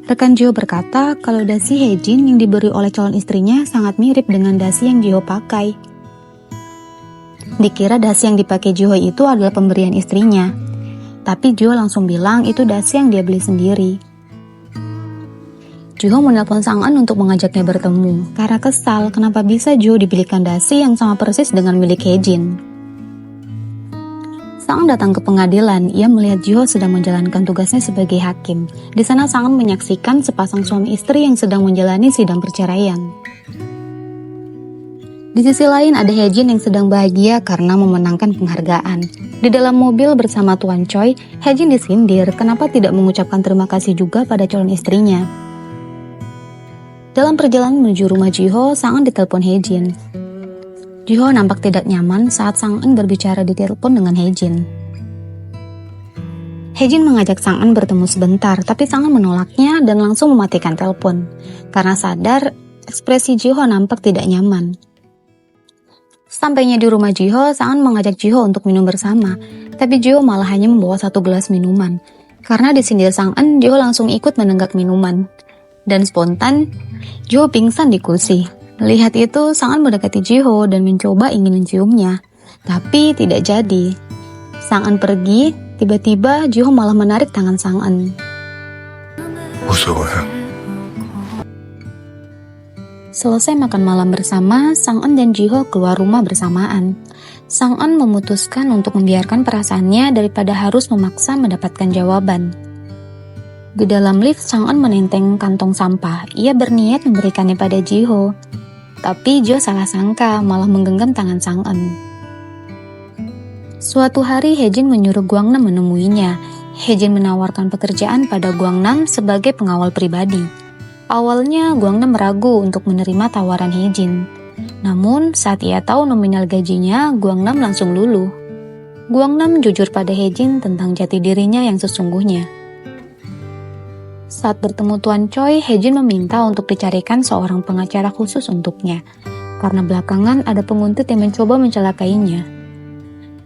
Rekan Jiho berkata kalau dasi Haejin yang diberi oleh calon istrinya sangat mirip dengan dasi yang Jiho pakai. Dikira dasi yang dipakai Jiho itu adalah pemberian istrinya. Tapi Jiho langsung bilang itu dasi yang dia beli sendiri. Jiho menelpon Sang-eun untuk mengajaknya bertemu, karena kesal kenapa bisa Jiho dibelikan dasi yang sama persis dengan milik Haejin. Sang-eun datang ke pengadilan, ia melihat Jiho sedang menjalankan tugasnya sebagai hakim. Di sana Sang-eun menyaksikan sepasang suami istri yang sedang menjalani sidang perceraian. Di sisi lain ada Haejin yang sedang bahagia karena memenangkan penghargaan. Di dalam mobil bersama Tuan Choi, Haejin disindir kenapa tidak mengucapkan terima kasih juga pada calon istrinya. Dalam perjalanan menuju rumah Jiho, Sang-eun ditelepon Haejin. Jiho nampak tidak nyaman saat Sang-eun berbicara di telepon dengan Haejin. Haejin mengajak Sang-eun bertemu sebentar, tapi Sang-eun menolaknya dan langsung mematikan telepon. Karena sadar, ekspresi Jiho nampak tidak nyaman. Sampainya di rumah Jiho, Sang-eun mengajak Jiho untuk minum bersama, tapi Jiho malah hanya membawa 1 gelas minuman. Karena disindir Sang-eun, Jiho langsung ikut menenggak minuman. Dan spontan, Jiho pingsan di kursi. Melihat itu, Sang-eun mendekati Jiho dan mencoba ingin menciumnya. Tapi tidak jadi. Sang-eun pergi, tiba-tiba Jiho malah menarik tangan Sang-eun. 무서워요. Selesai makan malam bersama, Sang-eun dan Jiho keluar rumah bersamaan. Sang-eun memutuskan untuk membiarkan perasaannya daripada harus memaksa mendapatkan jawaban. Di dalam lift, Sang-eun menenteng kantong sampah. Ia berniat memberikannya pada Jiho. Tapi Jiho salah sangka, malah menggenggam tangan Sang-eun. Suatu hari, Haejin menyuruh Gwangnam menemuinya. Haejin menawarkan pekerjaan pada Gwangnam sebagai pengawal pribadi. Awalnya, Gwangnam ragu untuk menerima tawaran Haejin. Namun, saat ia tahu nominal gajinya, Gwangnam langsung luluh. Gwangnam jujur pada Haejin tentang jati dirinya yang sesungguhnya. Saat bertemu Tuan Choi, Haejin meminta untuk dicarikan seorang pengacara khusus untuknya, karena belakangan ada penguntit yang mencoba mencelakainya.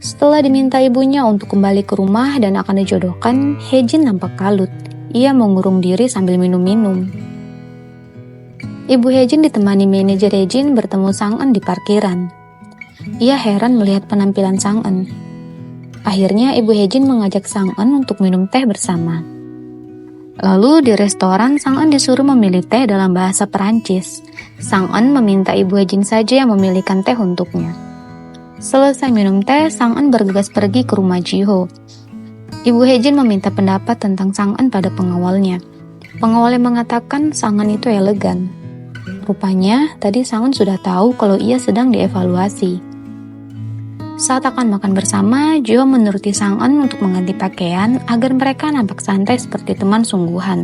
Setelah diminta ibunya untuk kembali ke rumah dan akan dijodohkan, Haejin nampak kalut. Ia mengurung diri sambil minum-minum. Ibu Haejin ditemani manajer Haejin bertemu Sang-eun di parkiran. Ia heran melihat penampilan Sang-eun. Akhirnya ibu Haejin mengajak Sang-eun untuk minum teh bersama. Lalu di restoran, Sang-eun disuruh memilih teh dalam bahasa Perancis. Sang-eun meminta ibu Haejin saja yang memilihkan teh untuknya. Selesai minum teh, Sang-eun bergegas pergi ke rumah Jiho. Ibu Haejin meminta pendapat tentang Sang-eun pada pengawalnya. Pengawalnya mengatakan Sang-eun itu elegan. Rupanya, tadi Sang-eun sudah tahu kalau ia sedang dievaluasi. Saat akan makan bersama, Jiho menuruti Sang-eun untuk mengganti pakaian agar mereka nampak santai seperti teman sungguhan.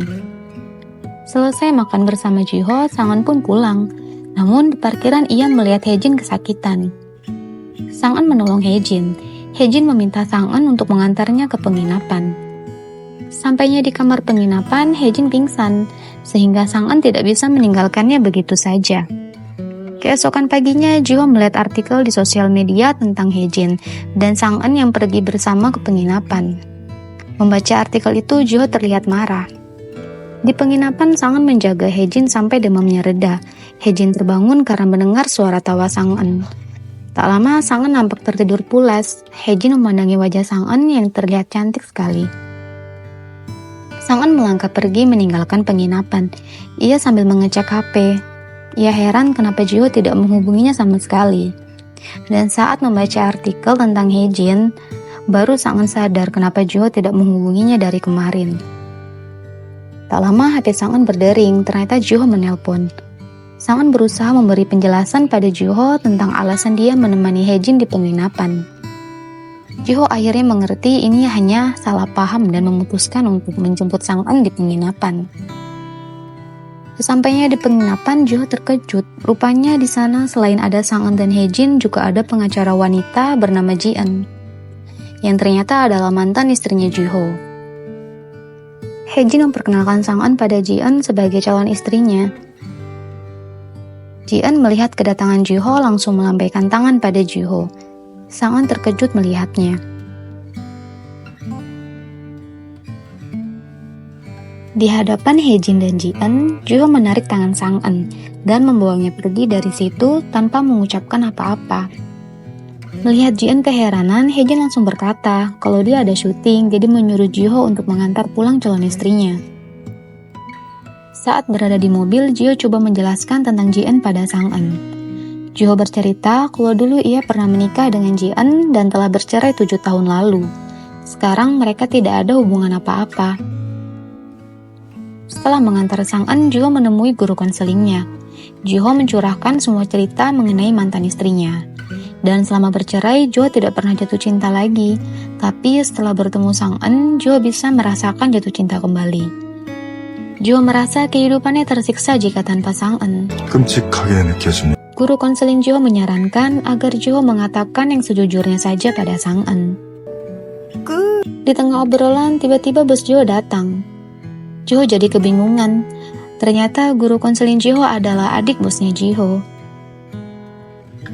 Selesai makan bersama Jiho, Sang-eun pun pulang. Namun di parkiran ia melihat Haejin kesakitan. Sang-eun menolong Haejin. Haejin meminta Sang-eun untuk mengantarnya ke penginapan. Sampainya di kamar penginapan, Haejin pingsan, sehingga Sang-eun tidak bisa meninggalkannya begitu saja. Keesokan paginya, Jiho melihat artikel di sosial media tentang Haejin dan Sang-eun yang pergi bersama ke penginapan. Membaca artikel itu, Jiho terlihat marah. Di penginapan, Sang-eun menjaga Haejin sampai demamnya reda. Hejin terbangun karena mendengar suara tawa Sang-eun. Tak lama Sang-eun nampak tertidur pulas. Hejin memandangi wajah Sang-eun yang terlihat cantik sekali. Sang-eun melangkah pergi meninggalkan penginapan. Ia sambil mengecek HP. Ia heran kenapa Jiho tidak menghubunginya sama sekali. Dan saat membaca artikel tentang Hejin, baru Sang-eun sadar kenapa Jiho tidak menghubunginya dari kemarin. Tak lama HP Sang-eun berdering, ternyata Jiho menelpon. Sang-eun berusaha memberi penjelasan pada Jiho tentang alasan dia menemani Hejin di penginapan. Jiho akhirnya mengerti ini hanya salah paham dan memutuskan untuk menjemput Sang-eun di penginapan. Sesampainya di penginapan, Jiho terkejut. Rupanya di sana selain ada Sang-eun dan Hejin, juga ada pengacara wanita bernama Ji-eun, yang ternyata adalah mantan istrinya Jiho. Hejin memperkenalkan Sang-eun pada Ji-eun sebagai calon istrinya. Ji-eun melihat kedatangan Jiho langsung melambaikan tangan pada Jiho. Sang-eun terkejut melihatnya. Di hadapan Hejin dan Ji-eun, Jiho menarik tangan Sang-eun dan membawanya pergi dari situ tanpa mengucapkan apa-apa. Melihat Ji-eun keheranan, Hejin langsung berkata kalau dia ada syuting, jadi menyuruh Jiho untuk mengantar pulang calon istrinya. Saat berada di mobil, Jiho coba menjelaskan tentang Ji-eun pada Sang-eun. Jiho bercerita kalau dulu ia pernah menikah dengan Ji-eun dan telah bercerai 7 tahun lalu. Sekarang mereka tidak ada hubungan apa-apa. Setelah mengantar Sang-eun, Jiho menemui guru konselingnya. Jiho mencurahkan semua cerita mengenai mantan istrinya. Dan selama bercerai, Jiho tidak pernah jatuh cinta lagi. Tapi setelah bertemu Sang-eun, Jiho bisa merasakan jatuh cinta kembali. Jiho merasa kehidupannya tersiksa jika tanpa Sang-eun. 끔찍하게 느껴집니다. Guru konseling Jiho menyarankan agar Jiho mengatakan yang sejujurnya saja pada Sang-eun. Di tengah obrolan, tiba-tiba bos Jiho datang. Jiho jadi kebingungan. Ternyata guru konseling Jiho adalah adik bosnya Jiho.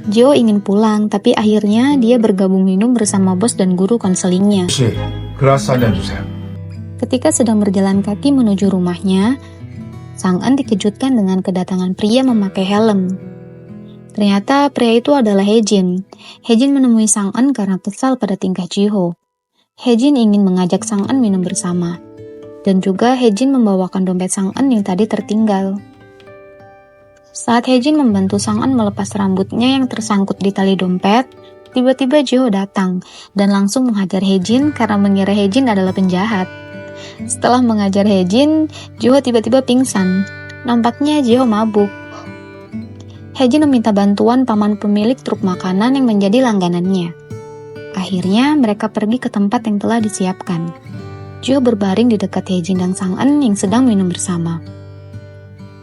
Jiho ingin pulang, tapi akhirnya dia bergabung minum bersama bos dan guru konselingnya. 혹시 글라스 한잔 주세요. Ketika sedang berjalan kaki menuju rumahnya, Sang-eun dikejutkan dengan kedatangan pria memakai helm. Ternyata pria itu adalah Hejin. Hejin menemui Sang-eun karena kesal pada tingkah Jiho. Hejin ingin mengajak Sang-eun minum bersama. Dan juga Hejin membawakan dompet Sang-eun yang tadi tertinggal. Saat Hejin membantu Sang-eun melepas rambutnya yang tersangkut di tali dompet, tiba-tiba Jiho datang dan langsung menghajar Hejin karena mengira Hejin adalah penjahat. Setelah mengajar Hejin, Jiho tiba-tiba pingsan. Nampaknya Jiho mabuk. Hejin meminta bantuan paman pemilik truk makanan yang menjadi langganannya. Akhirnya mereka pergi ke tempat yang telah disiapkan. Jiho berbaring di dekat Hejin dan Sang-eun yang sedang minum bersama.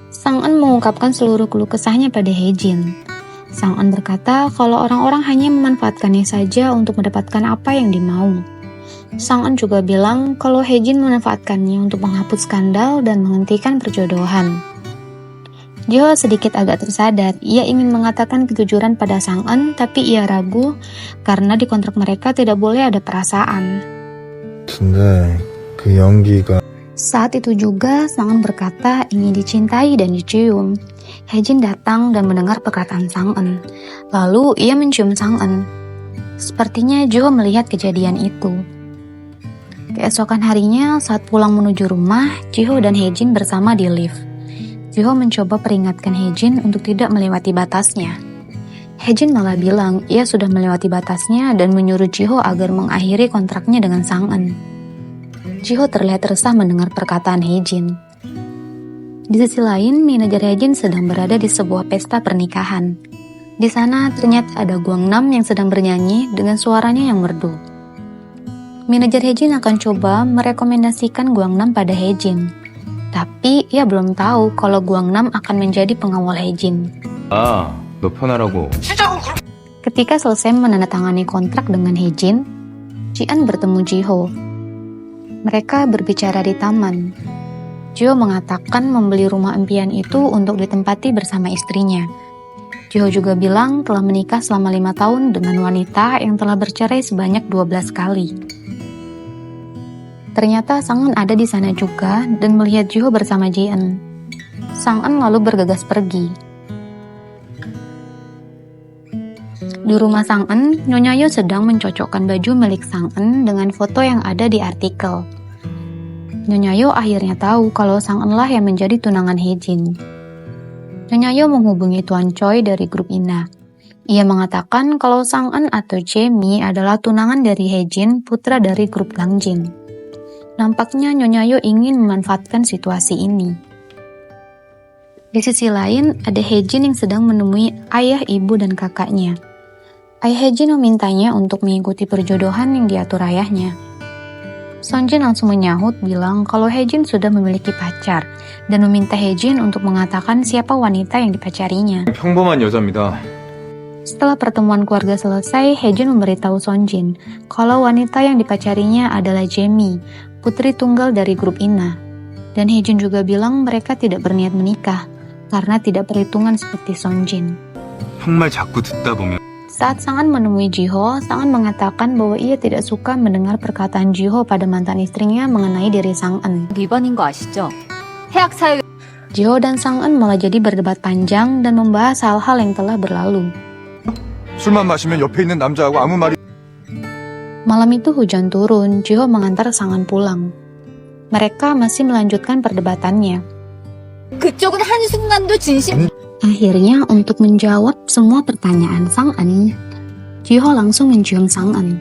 Sang-eun mengungkapkan seluruh keluh kesahnya pada Hejin. Sang-eun berkata kalau orang-orang hanya memanfaatkannya saja untuk mendapatkan apa yang dimau. Sang-eun juga bilang kalau Hejin memanfaatkannya untuk menghapus skandal dan menghentikan perjodohan. Jiho sedikit agak tersadar. Ia ingin mengatakan kejujuran pada Sang-eun, tapi ia ragu karena di kontrak mereka tidak boleh ada perasaan. 근데 그 연기가 Saat itu juga Sang-eun berkata ingin dicintai dan dicium. Hejin datang dan mendengar perkataan Sang-eun. Lalu ia mencium Sang-eun. Sepertinya Jiho melihat kejadian itu. Keesokan harinya saat pulang menuju rumah, Jiho dan Hejin bersama di lift. Jiho mencoba peringatkan Hejin untuk tidak melewati batasnya. Hejin malah bilang ia sudah melewati batasnya dan menyuruh Jiho agar mengakhiri kontraknya dengan Sang-eun. Jiho terlihat resah mendengar perkataan Hejin. Di sisi lain, manajer Hejin sedang berada di sebuah pesta pernikahan. Di sana ternyata ada Guangnam yang sedang bernyanyi dengan suaranya yang merdu. Manajer Hejin akan coba merekomendasikan Guangnam pada Hejin. Tapi ia belum tahu kalau Guangnam akan menjadi pengawal Hejin. 너 편하라고. Ketika selesai menandatangani kontrak dengan Hejin, Ji-eun bertemu Jiho. Mereka berbicara di taman. Jiho mengatakan membeli rumah impian itu untuk ditempati bersama istrinya. Jiho juga bilang telah menikah selama 5 tahun dengan wanita yang telah bercerai sebanyak 12 kali. Ternyata Sang-eun ada di sana juga dan melihat Jiho bersama Ji-eun. Sang-eun lalu bergegas pergi. Di rumah Sang En, Nyonya Yo sedang mencocokkan baju milik Sang En dengan foto yang ada di artikel. Nyonya Yo akhirnya tahu kalau Sang En lah yang menjadi tunangan Hejin. Nyonya Yo menghubungi Tuan Choi dari grup Ina. Ia mengatakan kalau Sang En atau Jamie adalah tunangan dari Hejin, putra dari grup Gangjin. Nampaknya Nyonya Yo ingin memanfaatkan situasi ini. Di sisi lain, ada Hejin yang sedang menemui ayah, ibu, dan kakaknya. Ayah Hejin memintanya untuk mengikuti perjodohan yang diatur ayahnya. Sonjin langsung menyahut bilang kalau Hejin sudah memiliki pacar dan meminta Hejin untuk mengatakan siapa wanita yang dipacarinya. 평범한 여자입니다. Setelah pertemuan keluarga selesai, Hejin memberitahu Sonjin kalau wanita yang dipacarinya adalah Jamie, putri tunggal dari grup Ina. Dan Hejin juga bilang mereka tidak berniat menikah karena tidak perhitungan seperti Sonjin. 형말 자꾸 듣다 보면 Saat Sang En menemui Jiho, Sang En mengatakan bahwa ia tidak suka mendengar perkataan Jiho pada mantan istrinya mengenai diri Sang En. 리번인 거 아시죠? 해악 사유 Jiho dan Sang En malah jadi berdebat panjang dan membahas hal-hal yang telah berlalu. 술만 마시면 옆에 있는 남자하고 아무 말이 Malam itu hujan turun, Jiho mengantar Sang En pulang. Mereka masih melanjutkan perdebatannya. 그쪽은 한순간도 진심 Akhirnya, untuk menjawab semua pertanyaan Sang En, Jiho langsung mencium Sang En.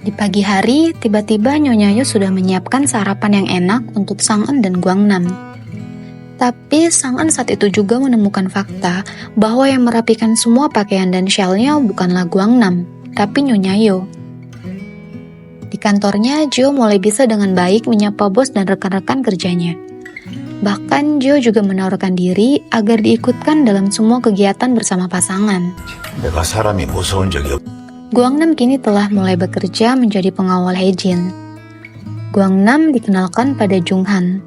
Di pagi hari, tiba-tiba Nyonya Yo sudah menyiapkan sarapan yang enak untuk Sang En dan Guangnam. Tapi Sang En saat itu juga menemukan fakta bahwa yang merapikan semua pakaian dan shell-nya bukanlah Guangnam, tapi Nyonya Yo. Di kantornya, Jiho mulai bisa dengan baik menyapa bos dan rekan-rekan kerjanya. Bahkan Jiho juga menawarkan diri agar diikutkan dalam semua kegiatan bersama pasangan. 내가 사람이 무서운 적이 없. Guangnam kini telah mulai bekerja menjadi pengawal Hejin. Guangnam dikenalkan pada Junghan.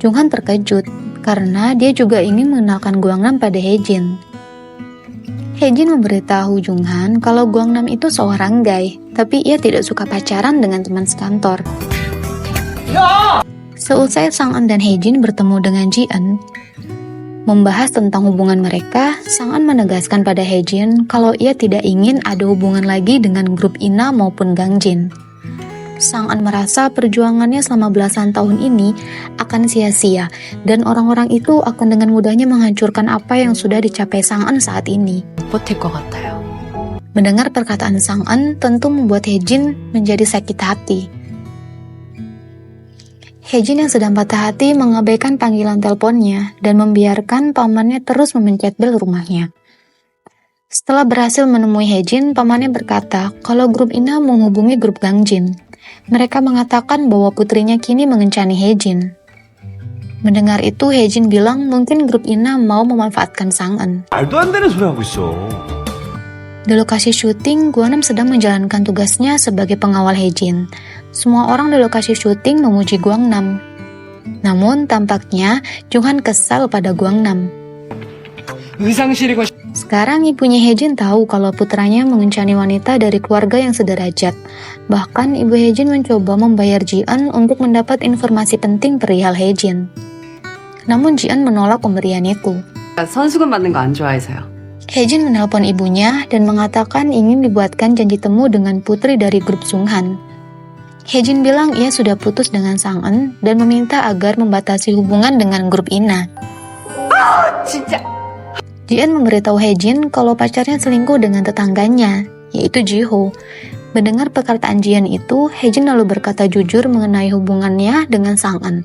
Junghan terkejut karena dia juga ingin mengenalkan Guangnam pada Hejin. Hejin memberitahu Junghan kalau Guangnam itu seorang gay, tapi ia tidak suka pacaran dengan teman sekantor. Seusai Sang En dan Hejin bertemu dengan Ji-eun, membahas tentang hubungan mereka, Sang En menegaskan pada Hejin kalau ia tidak ingin ada hubungan lagi dengan grup Ina maupun Gangjin. Sang En merasa perjuangannya selama belasan tahun ini akan sia-sia dan orang-orang itu akan dengan mudahnya menghancurkan apa yang sudah dicapai Sang En saat ini. 버틸 것 같아요. Mendengar perkataan Sang En tentu membuat Hejin menjadi sakit hati. Hejin yang sedang patah hati mengabaikan panggilan teleponnya dan membiarkan pamannya terus memencet bel rumahnya. Setelah berhasil menemui Hejin, pamannya berkata kalau grup Ina menghubungi grup Gangjin. Mereka mengatakan bahwa putrinya kini mengencani Hejin. Mendengar itu, Hejin bilang mungkin grup Ina mau memanfaatkan Sang En. 말도 안 되는 소리 하고 있어. Di lokasi syuting, Guangnam sedang menjalankan tugasnya sebagai pengawal Hejin. Semua orang di lokasi syuting memuji Guangnam. Namun, tampaknya Junghan kesal pada Guangnam. 의상실이고 Sekarang ibunya Hejin tahu kalau putranya mengencani wanita dari keluarga yang sederajat. Bahkan, ibu Hejin mencoba membayar Ji-eun untuk mendapat informasi penting perihal Hejin. Namun, Ji-eun menolak pemberian itu. 선수금 받는 거 안 좋아해서요. Hejin menelpon ibunya dan mengatakan ingin dibuatkan janji temu dengan putri dari grup Sunghan. Hejin bilang ia sudah putus dengan Sang En dan meminta agar membatasi hubungan dengan grup Ina. 진짜 Ji-eun memberitahu Hejin kalau pacarnya selingkuh dengan tetangganya, yaitu Jiho. Mendengar perkataan Ji-eun itu, Hejin lalu berkata jujur mengenai hubungannya dengan Sang En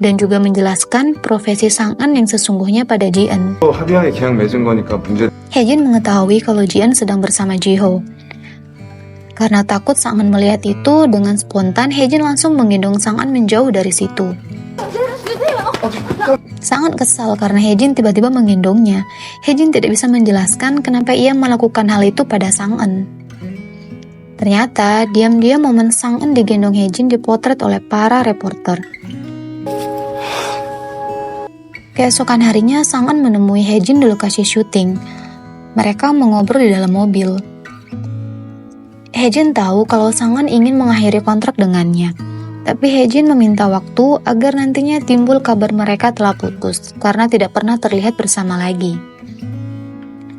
dan juga menjelaskan profesi Sang En yang sesungguhnya pada Ji-eun. 합의하에 계약 맺은 거니까 문제. Hejin mengetahui kalau Ji-eun sedang bersama Jiho. Karena takut Sang En melihat itu, dengan spontan Hejin langsung menggendong Sang En menjauh dari situ. Sang En kesal karena Hejin tiba-tiba menggendongnya. Hejin tidak bisa menjelaskan kenapa ia melakukan hal itu pada Sang En. Ternyata, diam-diam momen Sang En digendong Hejin dipotret oleh para reporter. Keesokan harinya, Sang En menemui Hejin di lokasi syuting. Mereka mengobrol di dalam mobil. Hejin tahu kalau Sang En ingin mengakhiri kontrak dengannya. Tapi Hejin meminta waktu agar nantinya timbul kabar mereka telah putus karena tidak pernah terlihat bersama lagi.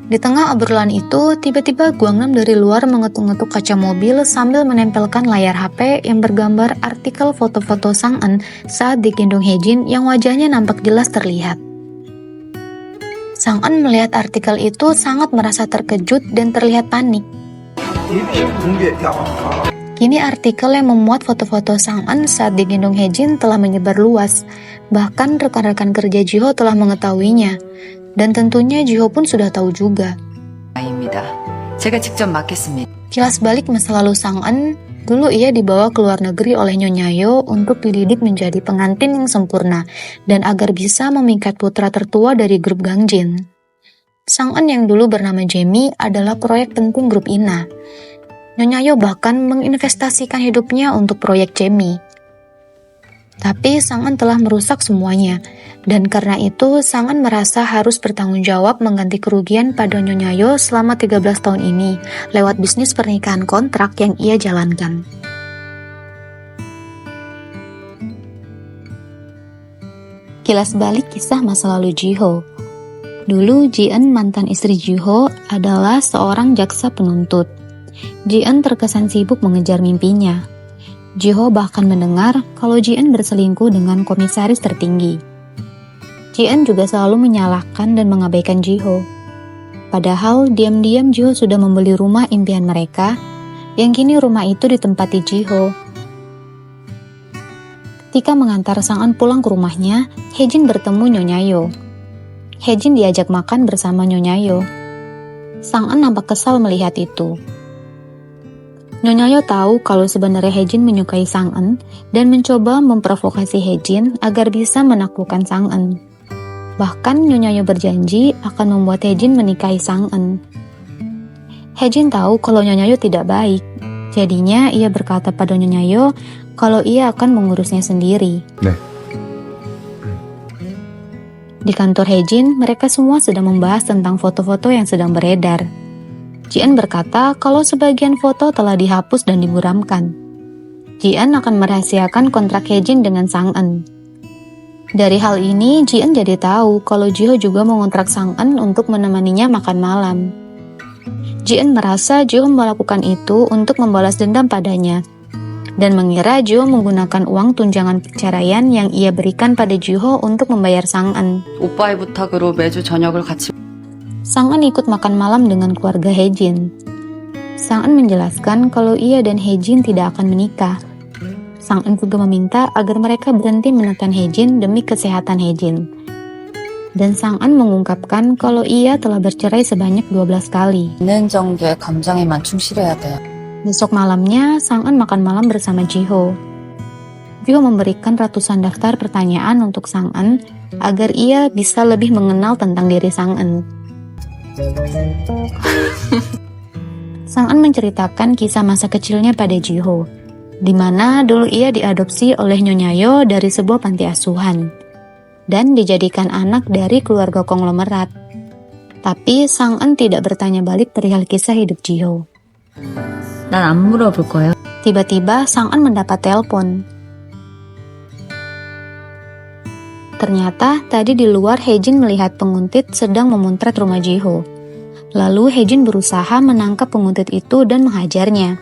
Di tengah obrolan itu, tiba-tiba Guangnam dari luar mengetuk-ngetuk kaca mobil sambil menempelkan layar HP yang bergambar artikel foto-foto Sang-eun saat digendong Haejin yang wajahnya nampak jelas terlihat. Sang-eun melihat artikel itu sangat merasa terkejut dan terlihat panik. Kini artikel yang memuat foto-foto Sang-eun saat digendong Haejin telah menyebar luas. Bahkan rekan-rekan kerja Jiho telah mengetahuinya. Dan tentunya Jiho pun sudah tahu juga. 입니다. 제가 직접 맡겠습니다. Kilas balik masa lalu Sang-eun, dulu ia dibawa ke luar negeri oleh Nyonya Yo untuk dididik menjadi pengantin yang sempurna dan agar bisa memikat putra tertua dari grup Gangjin. Sang-eun yang dulu bernama Jamie adalah proyek penting grup Ina. Nyonya Yo bahkan menginvestasikan hidupnya untuk proyek Jamie. Tapi Sang-eun telah merusak semuanya, dan karena itu Sang-eun merasa harus bertanggung jawab mengganti kerugian pada Nyonya Yo selama 13 tahun ini lewat bisnis pernikahan kontrak yang ia jalankan. Kilas balik kisah masa lalu Jiho. Dulu Ji-eun, mantan istri Jiho, adalah seorang jaksa penuntut. Ji-eun terkesan sibuk mengejar mimpinya. Jiho bahkan mendengar kalau Ji-eun berselingkuh dengan komisaris tertinggi. Ji-eun juga selalu menyalahkan dan mengabaikan Jiho. Padahal diam-diam Jiho sudah membeli rumah impian mereka, yang kini rumah itu ditempati Jiho. Ketika mengantar Sang-eun pulang ke rumahnya, Haejin bertemu Nyonya Yo. Haejin diajak makan bersama Nyonya Yo. Sang-eun nampak kesal melihat itu. Nyonya Yo tahu kalau sebenarnya Haejin menyukai Sang-eun dan mencoba memprovokasi Haejin agar bisa menaklukkan Sang-eun. Bahkan Nyonya Yo berjanji akan membuat Haejin menikahi Sang-eun. Haejin tahu kalau Nyonya Yo tidak baik, jadinya ia berkata pada Nyonya Yo kalau ia akan mengurusnya sendiri. Di kantor Haejin, mereka semua sedang membahas tentang foto-foto yang sedang beredar. Ji-eun berkata kalau sebagian foto telah dihapus dan diburamkan. Ji-eun akan merahasiakan kontrak Haejin dengan Sang-eun. Dari hal ini, Ji-eun jadi tahu kalau Jiho juga mengontrak Sang-eun untuk menemaninya makan malam. Ji-eun merasa Jiho melakukan itu untuk membalas dendam padanya, dan mengira Jiho menggunakan uang tunjangan perceraian yang ia berikan pada Jiho untuk membayar Sang-eun. 오빠의 부탁으로 매주 저녁을 같이 Sang-eun ikut makan malam dengan keluarga Haejin. Sang-eun menjelaskan kalau ia dan Haejin tidak akan menikah. Sang-eun juga meminta agar mereka berhenti menekan Haejin demi kesehatan Haejin. Dan Sang-eun mengungkapkan kalau ia telah bercerai sebanyak 12 kali. 있는 정도의 감정에만 충실해야 돼요. Besok malamnya, Sang-eun makan malam bersama Jiho. Jiho memberikan ratusan daftar pertanyaan untuk Sang-eun agar ia bisa lebih mengenal tentang diri Sang-eun. Sang-eun menceritakan kisah masa kecilnya pada Jiho, di mana dulu ia diadopsi oleh Nyonya Yo dari sebuah panti asuhan dan dijadikan anak dari keluarga konglomerat. Tapi Sang-eun tidak bertanya balik perihal kisah hidup Jiho. 난 안 물어볼 거예요. Tiba-tiba Sang-eun mendapat telepon. Ternyata tadi di luar Haejin melihat penguntit sedang memuntret rumah Jiho. Lalu Haejin berusaha menangkap penguntit itu dan menghajarnya.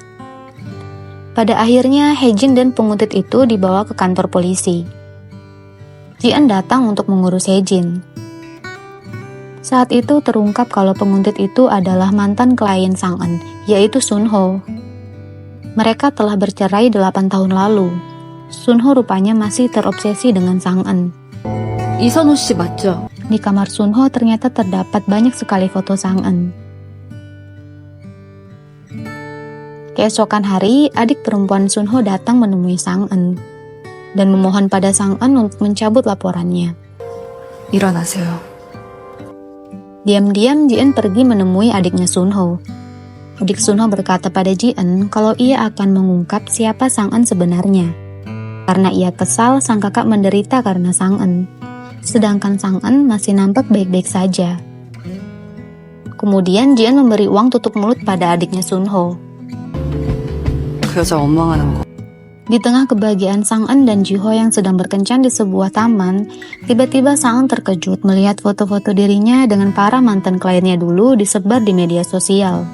Pada akhirnya Haejin dan penguntit itu dibawa ke kantor polisi. Ji-eun datang untuk mengurus Haejin. Saat itu terungkap kalau penguntit itu adalah mantan klien Sang-eun, yaitu Sunho. Mereka telah bercerai 8 tahun lalu. Sunho rupanya masih terobsesi dengan Sang-eun. 이선호 씨 맞죠? Di kamar Sunho ternyata terdapat banyak sekali foto Sang-eun. Keesokan hari, adik perempuan Sunho datang menemui Sang-eun dan memohon pada Sang-eun untuk mencabut laporannya. 일어나세요. Diam-diam Ji-eun pergi menemui adiknya Sunho. Adik Sunho berkata pada Ji-eun kalau ia akan mengungkap siapa Sang-eun sebenarnya. Karena ia kesal sang kakak menderita karena Sang-eun. Sedangkan Sang-eun masih nampak baik-baik saja. Kemudian Ji-eun memberi uang tutup mulut pada adiknya Sunho. 그 여자 원망하는 거. Di tengah kebahagiaan Sang-eun dan Ji-ho yang sedang berkencan di sebuah taman, tiba-tiba Sang-eun terkejut melihat foto-foto dirinya dengan para mantan kliennya dulu disebar di media sosial.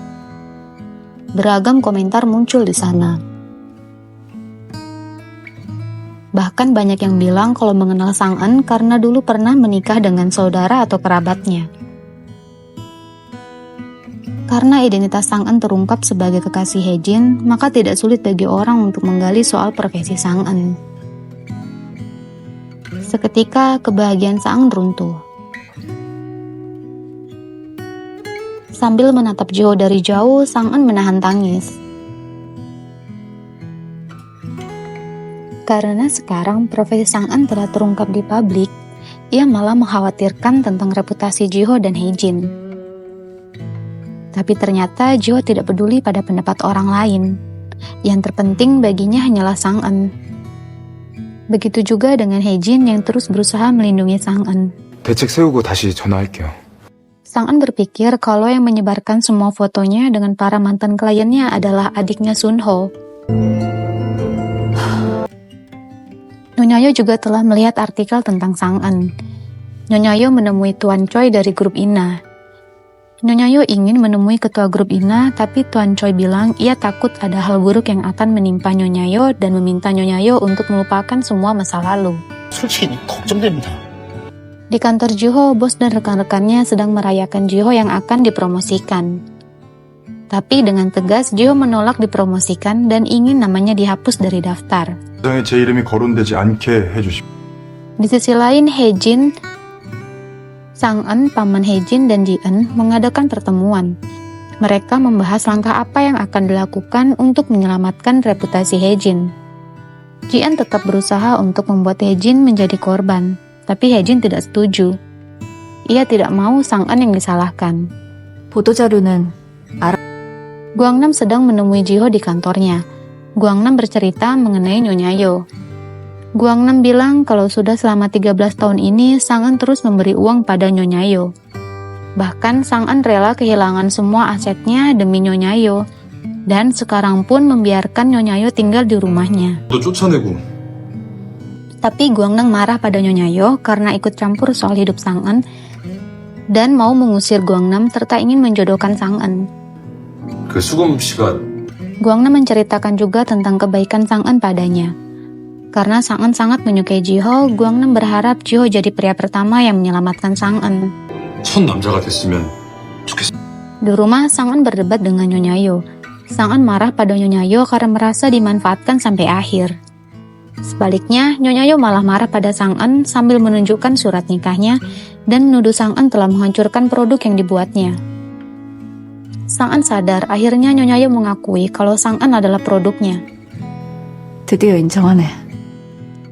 Beragam komentar muncul di sana. Bahkan banyak yang bilang kalau mengenal Sang-eun karena dulu pernah menikah dengan saudara atau kerabatnya. Karena identitas Sang-eun terungkap sebagai kekasih Hae-jin, maka tidak sulit bagi orang untuk menggali soal profesi Sang-eun. Seketika kebahagiaan Sang-eun runtuh. Sambil menatap Ji-ho dari jauh, Sang-eun menahan tangis. Karena sekarang profesi Sang-eun telah terungkap di publik, ia malah mengkhawatirkan tentang reputasi Ji-ho dan Hae-jin. Tapi ternyata Ji-ho tidak peduli pada pendapat orang lain. Yang terpenting baginya hanyalah Sang-eun. Begitu juga dengan Hae-jin yang terus berusaha melindungi Sang-eun. 대책 세우고 다시 전화할게요. Sang-eun berpikir kalau yang menyebarkan semua fotonya dengan para mantan kliennya adalah adiknya Sun-ho. Nyonya Yo juga telah melihat artikel tentang Sang-eun. Nyonya Yo menemui Tuan Choi dari grup INA. Nyonya Yo ingin menemui ketua grup INA, tapi Tuan Choi bilang ia takut ada hal buruk yang akan menimpa Nyonya Yo dan meminta Nyonya Yo untuk melupakan semua masa lalu. 솔직히 걱정됩니다. Di kantor Ji-ho, bos dan rekan-rekannya sedang merayakan Ji-ho yang akan dipromosikan. Tapi dengan tegas Ji-ho menolak dipromosikan dan ingin namanya dihapus dari daftar. 장에 제 이름이 거론되지 않게 해주십시오. Di sisi lain, Hae-jin, Sang-eun, paman Hae-jin, dan Ji-eun mengadakan pertemuan. Mereka membahas langkah apa yang akan dilakukan untuk menyelamatkan reputasi Hae-jin. Ji-eun tetap berusaha untuk membuat Hae-jin menjadi korban, tapi Hae-jin tidak setuju. Ia tidak mau Sang-eun yang disalahkan. 보도자료는 Guangnam sedang menemui Ji-ho di kantornya. Guangnam bercerita mengenai Nyonya Yo. Guangnam bilang kalau sudah selama 13 tahun ini Sang-eun terus memberi uang pada Nyonya Yo. Bahkan Sang-eun rela kehilangan semua asetnya demi Nyonya Yo, dan sekarang pun membiarkan Nyonya Yo tinggal di rumahnya. 또 쫓아내고 Tapi Guangnam marah pada Nyonya Yo karena ikut campur soal hidup Sang-eun dan mau mengusir Guangnam serta ingin menjodohkan Sang-eun. 그 수금 씨가 Guangnam menceritakan juga tentang kebaikan Sang-eun padanya. Karena Sang-eun sangat menyukai Ji-ho, Guangnam berharap Ji-ho jadi pria pertama yang menyelamatkan Sang-eun. 첫 남자가 됐으면 좋겠어. Di rumah, Sang-eun berdebat dengan Nyonya Yo. Sang-eun marah pada Nyonya Yo karena merasa dimanfaatkan sampai akhir. Sebaliknya, Nyonya Yo malah marah pada Sang-eun sambil menunjukkan surat nikahnya dan menuduh Sang-eun telah menghancurkan produk yang dibuatnya. Sang-eun sadar akhirnya Nyonya Yo mengakui kalau Sang-eun adalah produknya. 드디어 인정하네.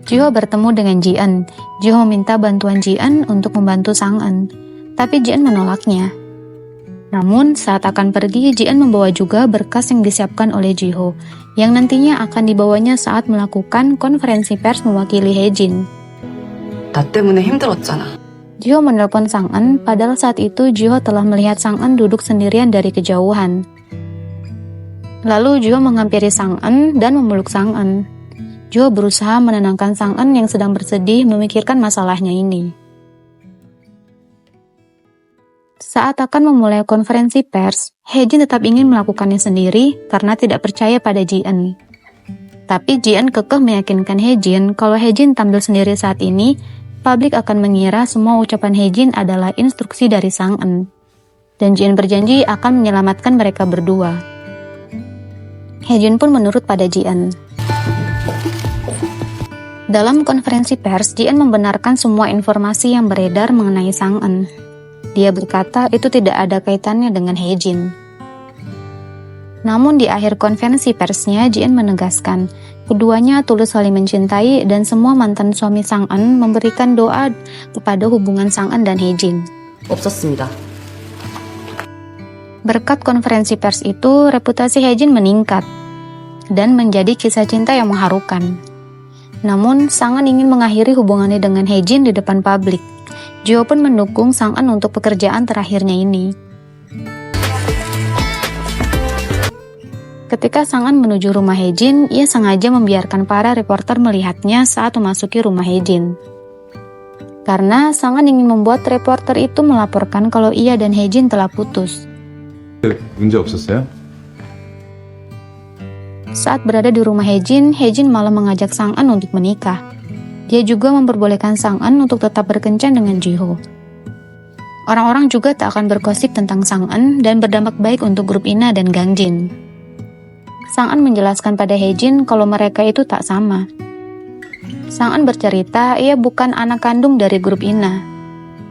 Ji-ho bertemu dengan Ji-eun. Ji-ho meminta bantuan Ji-eun untuk membantu Sang-eun, tapi Ji-eun menolaknya. Namun, saat akan pergi, Ji-eun membawa juga berkas yang disiapkan oleh Ji-ho, yang nantinya akan dibawanya saat melakukan konferensi pers mewakili Hae-jin. 나 때문에 힘들었잖아. Ji-ho menelpon Sang-eun, padahal saat itu Ji-ho telah melihat Sang-eun duduk sendirian dari kejauhan. Lalu Ji-ho menghampiri Sang-eun dan memeluk Sang-eun. Ji-ho berusaha menenangkan Sang-eun yang sedang bersedih memikirkan masalahnya ini. Saat akan memulai konferensi pers, Hae-jin tetap ingin melakukannya sendiri karena tidak percaya pada Ji-eun. Tapi Ji-eun kekeh meyakinkan Hae-jin kalau Hae-jin tampil sendiri saat ini, publik akan mengira semua ucapan Hae-jin adalah instruksi dari Sang-eun. Dan Ji-eun berjanji akan menyelamatkan mereka berdua. Hae-jin pun menurut pada Ji-eun. Dalam konferensi pers, Ji-eun membenarkan semua informasi yang beredar mengenai Sang-eun. Dia berkata itu tidak ada kaitannya dengan Hae-jin. Namun di akhir konferensi persnya, Ji-eun menegaskan keduanya tulus saling mencintai dan semua mantan suami Sang-eun memberikan doa kepada hubungan Sang-eun dan Hae-jin. 없었습니다. Berkat konferensi pers itu, reputasi Hae-jin meningkat dan menjadi kisah cinta yang mengharukan. Namun, Sang-eun ingin mengakhiri hubungannya dengan Hae-jin di depan publik. Ji-ho pun mendukung Sang-eun untuk pekerjaan terakhirnya ini. Ketika Sang-an menuju rumah Hae-jin, ia sengaja membiarkan para reporter melihatnya saat memasuki rumah Hae-jin. Karena Sang-an ingin membuat reporter itu melaporkan kalau ia dan Hae-jin telah putus. 문제 없었어요? Saat berada di rumah Hae-jin malah mengajak Sang-an untuk menikah. Dia juga memperbolehkan Sang-an untuk tetap berkencan dengan Ji-ho. Orang-orang juga tak akan bergosip tentang Sang-an dan berdampak baik untuk grup Ina dan Gangjin. Sang-an menjelaskan pada Hae-jin kalau mereka itu tak sama. Sang-an bercerita ia bukan anak kandung dari grup Ina.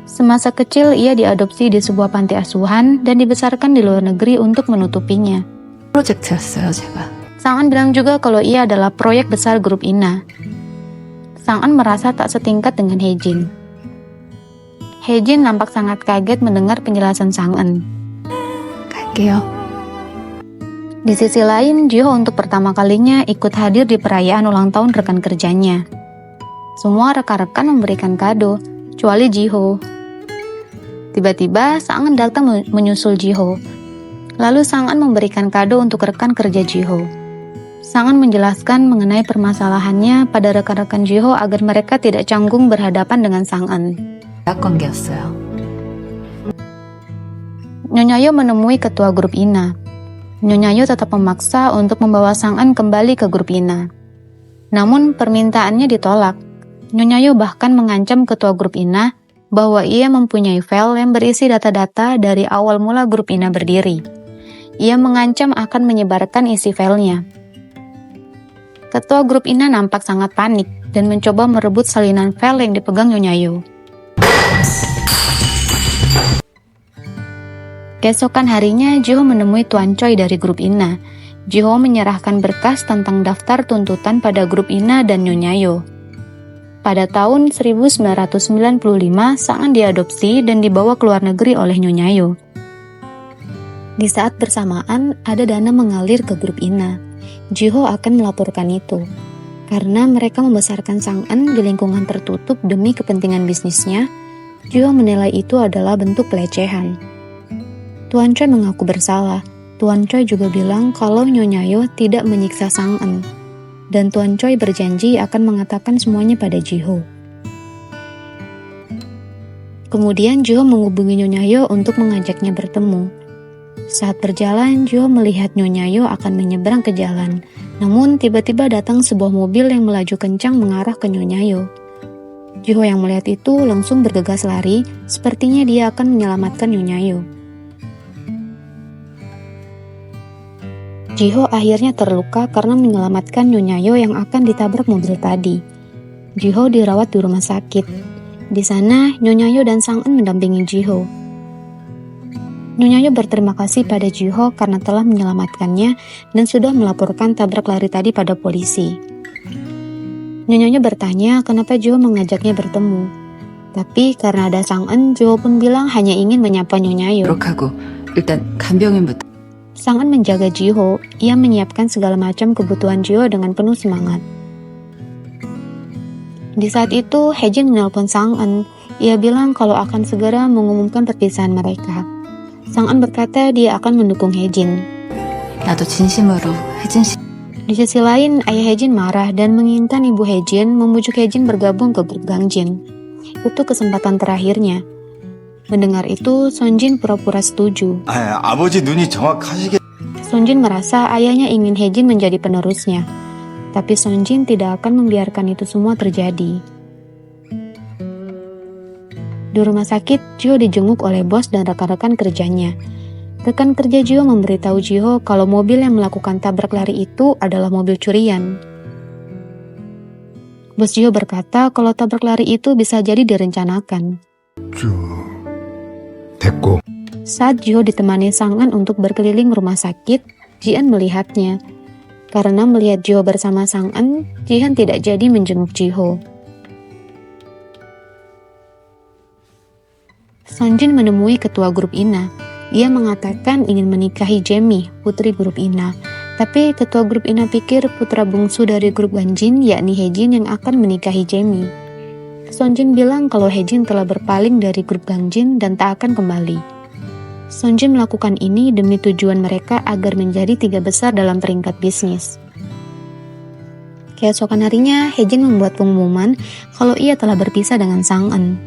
Semasa kecil ia diadopsi di sebuah panti asuhan dan dibesarkan di luar negeri untuk menutupinya. 프로젝트였어요, 제가. Sang-an bilang juga kalau ia adalah proyek besar grup Ina. Sang-an merasa tak setingkat dengan Hae-jin. Hae-jin nampak sangat kaget mendengar penjelasan Sang-an. 갈게요. Di sisi lain, Ji-ho untuk pertama kalinya ikut hadir di perayaan ulang tahun rekan kerjanya. Semua rekan-rekan memberikan kado, kecuali Ji-ho. Tiba-tiba, Sang-an datang menyusul Ji-ho. Lalu Sang-an memberikan kado untuk rekan kerja Ji-ho. Sang-an menjelaskan mengenai permasalahannya pada rekan-rekan Ji-ho agar mereka tidak canggung berhadapan dengan Sang-an. 대학 관계였어요. Nyonya Yo menemui ketua grup Ina. Nyonya Yo tetap memaksa untuk membawa Sang-an kembali ke grup Ina. Namun permintaannya ditolak. Nyonya Yo bahkan mengancam ketua grup Ina bahwa ia mempunyai file yang berisi data-data dari awal mula grup Ina berdiri. Ia mengancam akan menyebarkan isi filenya. Ketua grup Ina nampak sangat panik dan mencoba merebut salinan file yang dipegang Nyonya Yo. Keesokan harinya, Ji-ho menemui Tuan Choi dari grup Ina. Ji-ho menyerahkan berkas tentang daftar tuntutan pada grup Ina dan Nyonya Yo. Pada tahun 1995, Sang-an diadopsi dan dibawa ke luar negeri oleh Nyonya Yo. Di saat bersamaan, ada dana mengalir ke grup Ina. Ji-ho akan melaporkan itu. Karena mereka membesarkan Sang-an di lingkungan tertutup demi kepentingan bisnisnya, Ji-ho menilai itu adalah bentuk pelecehan. Tuan Choi mengaku bersalah. Tuan Choi juga bilang kalau Nyonya Yo tidak menyiksa Sang-an. Dan Tuan Choi berjanji akan mengatakan semuanya pada Ji-ho. Kemudian Ji-ho menghubungi Nyonya Yo untuk mengajaknya bertemu. Saat berjalan, Ji-ho melihat Nyonya Yo akan menyeberang ke jalan. Namun tiba-tiba datang sebuah mobil yang melaju kencang mengarah ke Nyonya Yo. Ji-ho yang melihat itu langsung bergegas lari, sepertinya dia akan menyelamatkan Nyonya Yo. Ji-ho akhirnya terluka karena menyelamatkan Nyonya Yo yang akan ditabrak mobil tadi. Ji-ho dirawat di rumah sakit. Di sana, Nyonya Yo dan Sang-an mendampingi Ji-ho. Nyonya Yo berterima kasih pada Ji-ho karena telah menyelamatkannya dan sudah melaporkan tabrak lari tadi pada polisi. Nyonya Yo bertanya kenapa Ji-ho mengajaknya bertemu. Tapi karena ada Sang-an, Ji-ho pun bilang hanya ingin menyapa Nyonya Yo. 노력하고 일단 간병인부터. Sang-an menjaga Ji-ho, ia menyiapkan segala macam kebutuhan Ji-ho dengan penuh semangat. Di saat itu, Hae-jin menelpon Sang-an. Ia bilang kalau akan segera mengumumkan perpisahan mereka. Sang-an berkata dia akan mendukung Hae-jin. 나도 진심으로 혜진 씨. Di sisi lain, ayah Hae-jin marah dan menginginkan ibu Hae-jin memujuk Hae-jin bergabung ke grup Gangjin. Itu kesempatan terakhirnya. Mendengar itu, Sonjin pura-pura setuju. 아버지 눈이 정확하시게. Sonjin merasa ayahnya ingin Hae-jin menjadi penerusnya. Tapi Sonjin tidak akan membiarkan itu semua terjadi. Di rumah sakit, Ji-ho dijenguk oleh bos dan rekan-rekan kerjanya. Rekan kerja Ji-ho memberitahu Ji-ho kalau mobil yang melakukan tabrak lari itu adalah mobil curian. Bos Ji-ho berkata kalau tabrak lari itu bisa jadi direncanakan. 됐고. Saat Ji-ho ditemani Sang-an untuk berkeliling rumah sakit, Ji-an melihatnya. Karena melihat Ji-ho bersama Sang-an, Ji-han tidak jadi menjenguk Ji-ho. Sonjin menemui ketua grup Ina. Ia mengatakan ingin menikahi Jamie, putri grup Ina. Tapi ketua grup Ina pikir putra bungsu dari grup Gangjin, yakni Hae-jin yang akan menikahi Jamie. Sonjin bilang kalau Hae-jin telah berpaling dari grup Gangjin dan tak akan kembali. Sonjin melakukan ini demi tujuan mereka agar menjadi 3 besar dalam peringkat bisnis. Keesokan harinya, Haejin membuat pengumuman kalau ia telah berpisah dengan Sang-eun.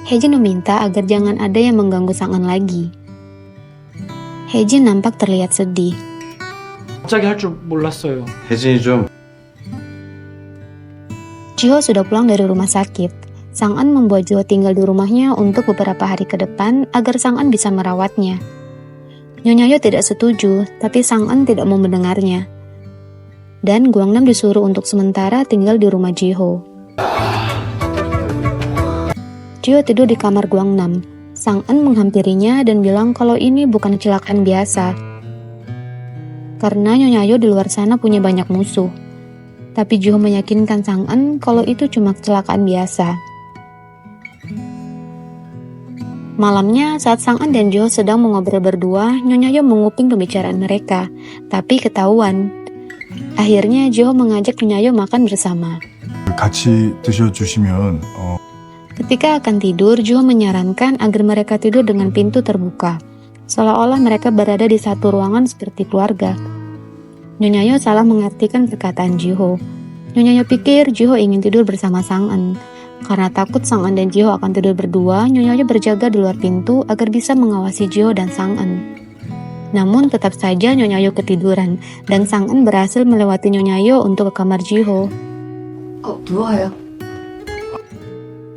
Haejin meminta agar jangan ada yang mengganggu Sang-eun lagi. Haejin nampak terlihat sedih. 갑자기 할 줄 몰랐어요. 혜진이 좀 Jiho sudah pulang dari rumah sakit. Sang-eun membuat Jiho tinggal di rumahnya untuk beberapa hari ke depan agar Sang-eun bisa merawatnya. Nyonya Yo tidak setuju, tapi Sang-eun tidak mau mendengarnya. Dan Gwangnam disuruh untuk sementara tinggal di rumah Jiho. Jiho tidur di kamar Gwangnam. Sang-eun menghampirinya dan bilang kalau ini bukan kecelakaan biasa. Karena Nyonya Yo di luar sana punya banyak musuh. Tapi Jiho meyakinkan Sang-eun kalau itu cuma kecelakaan biasa. Malamnya, saat Sang-eun dan Jiho sedang mengobrol berdua, Nyonya Yo menguping pembicaraan mereka, tapi ketahuan. Akhirnya Jiho mengajak Nyonya Yo makan bersama. 같이 드셔주시면 Ketika akan tidur, Jiho menyarankan agar mereka tidur dengan pintu terbuka, seolah-olah mereka berada di satu ruangan seperti keluarga. Nyonya Yo salah mengartikan perkataan Jiho. Nyonya Yo pikir Jiho ingin tidur bersama Sang-eun. Karena takut Sang-eun dan Jiho akan tidur berdua, Nyonya Yo berjaga di luar pintu agar bisa mengawasi Jiho dan Sang-eun. Namun tetap saja Nyonya Yo ketiduran, dan Sang-eun berhasil melewati Nyonya Yo untuk ke kamar Jiho. 누워요.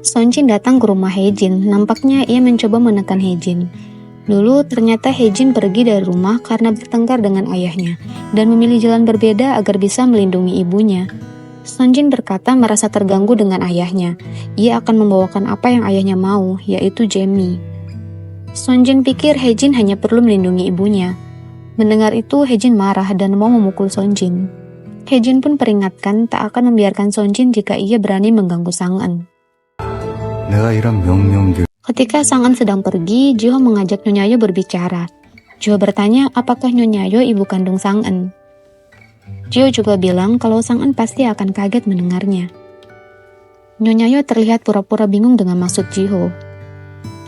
Sonjin datang ke rumah Haejin. Nampaknya ia mencoba menekan Haejin. Dulu ternyata Haejin pergi dari rumah karena bertengkar dengan ayahnya dan memilih jalan berbeda agar bisa melindungi ibunya. Sonjin berkata merasa terganggu dengan ayahnya. Ia akan membawakan apa yang ayahnya mau, yaitu Jamie. Sonjin pikir Haejin hanya perlu melindungi ibunya. Mendengar itu, Haejin marah dan mau memukul Sonjin. Haejin pun peringatkan tak akan membiarkan Sonjin jika ia berani mengganggu Sang-eun. 내가 이런 명령들 Ketika Sang-eun sedang pergi, Jiho mengajak Nyonya Yo berbicara. Jiho bertanya apakah Nyonya Yo ibu kandung Sang-eun. Jiho juga bilang kalau Sang-eun pasti akan kaget mendengarnya. Nyonya Yo terlihat pura-pura bingung dengan maksud Jiho.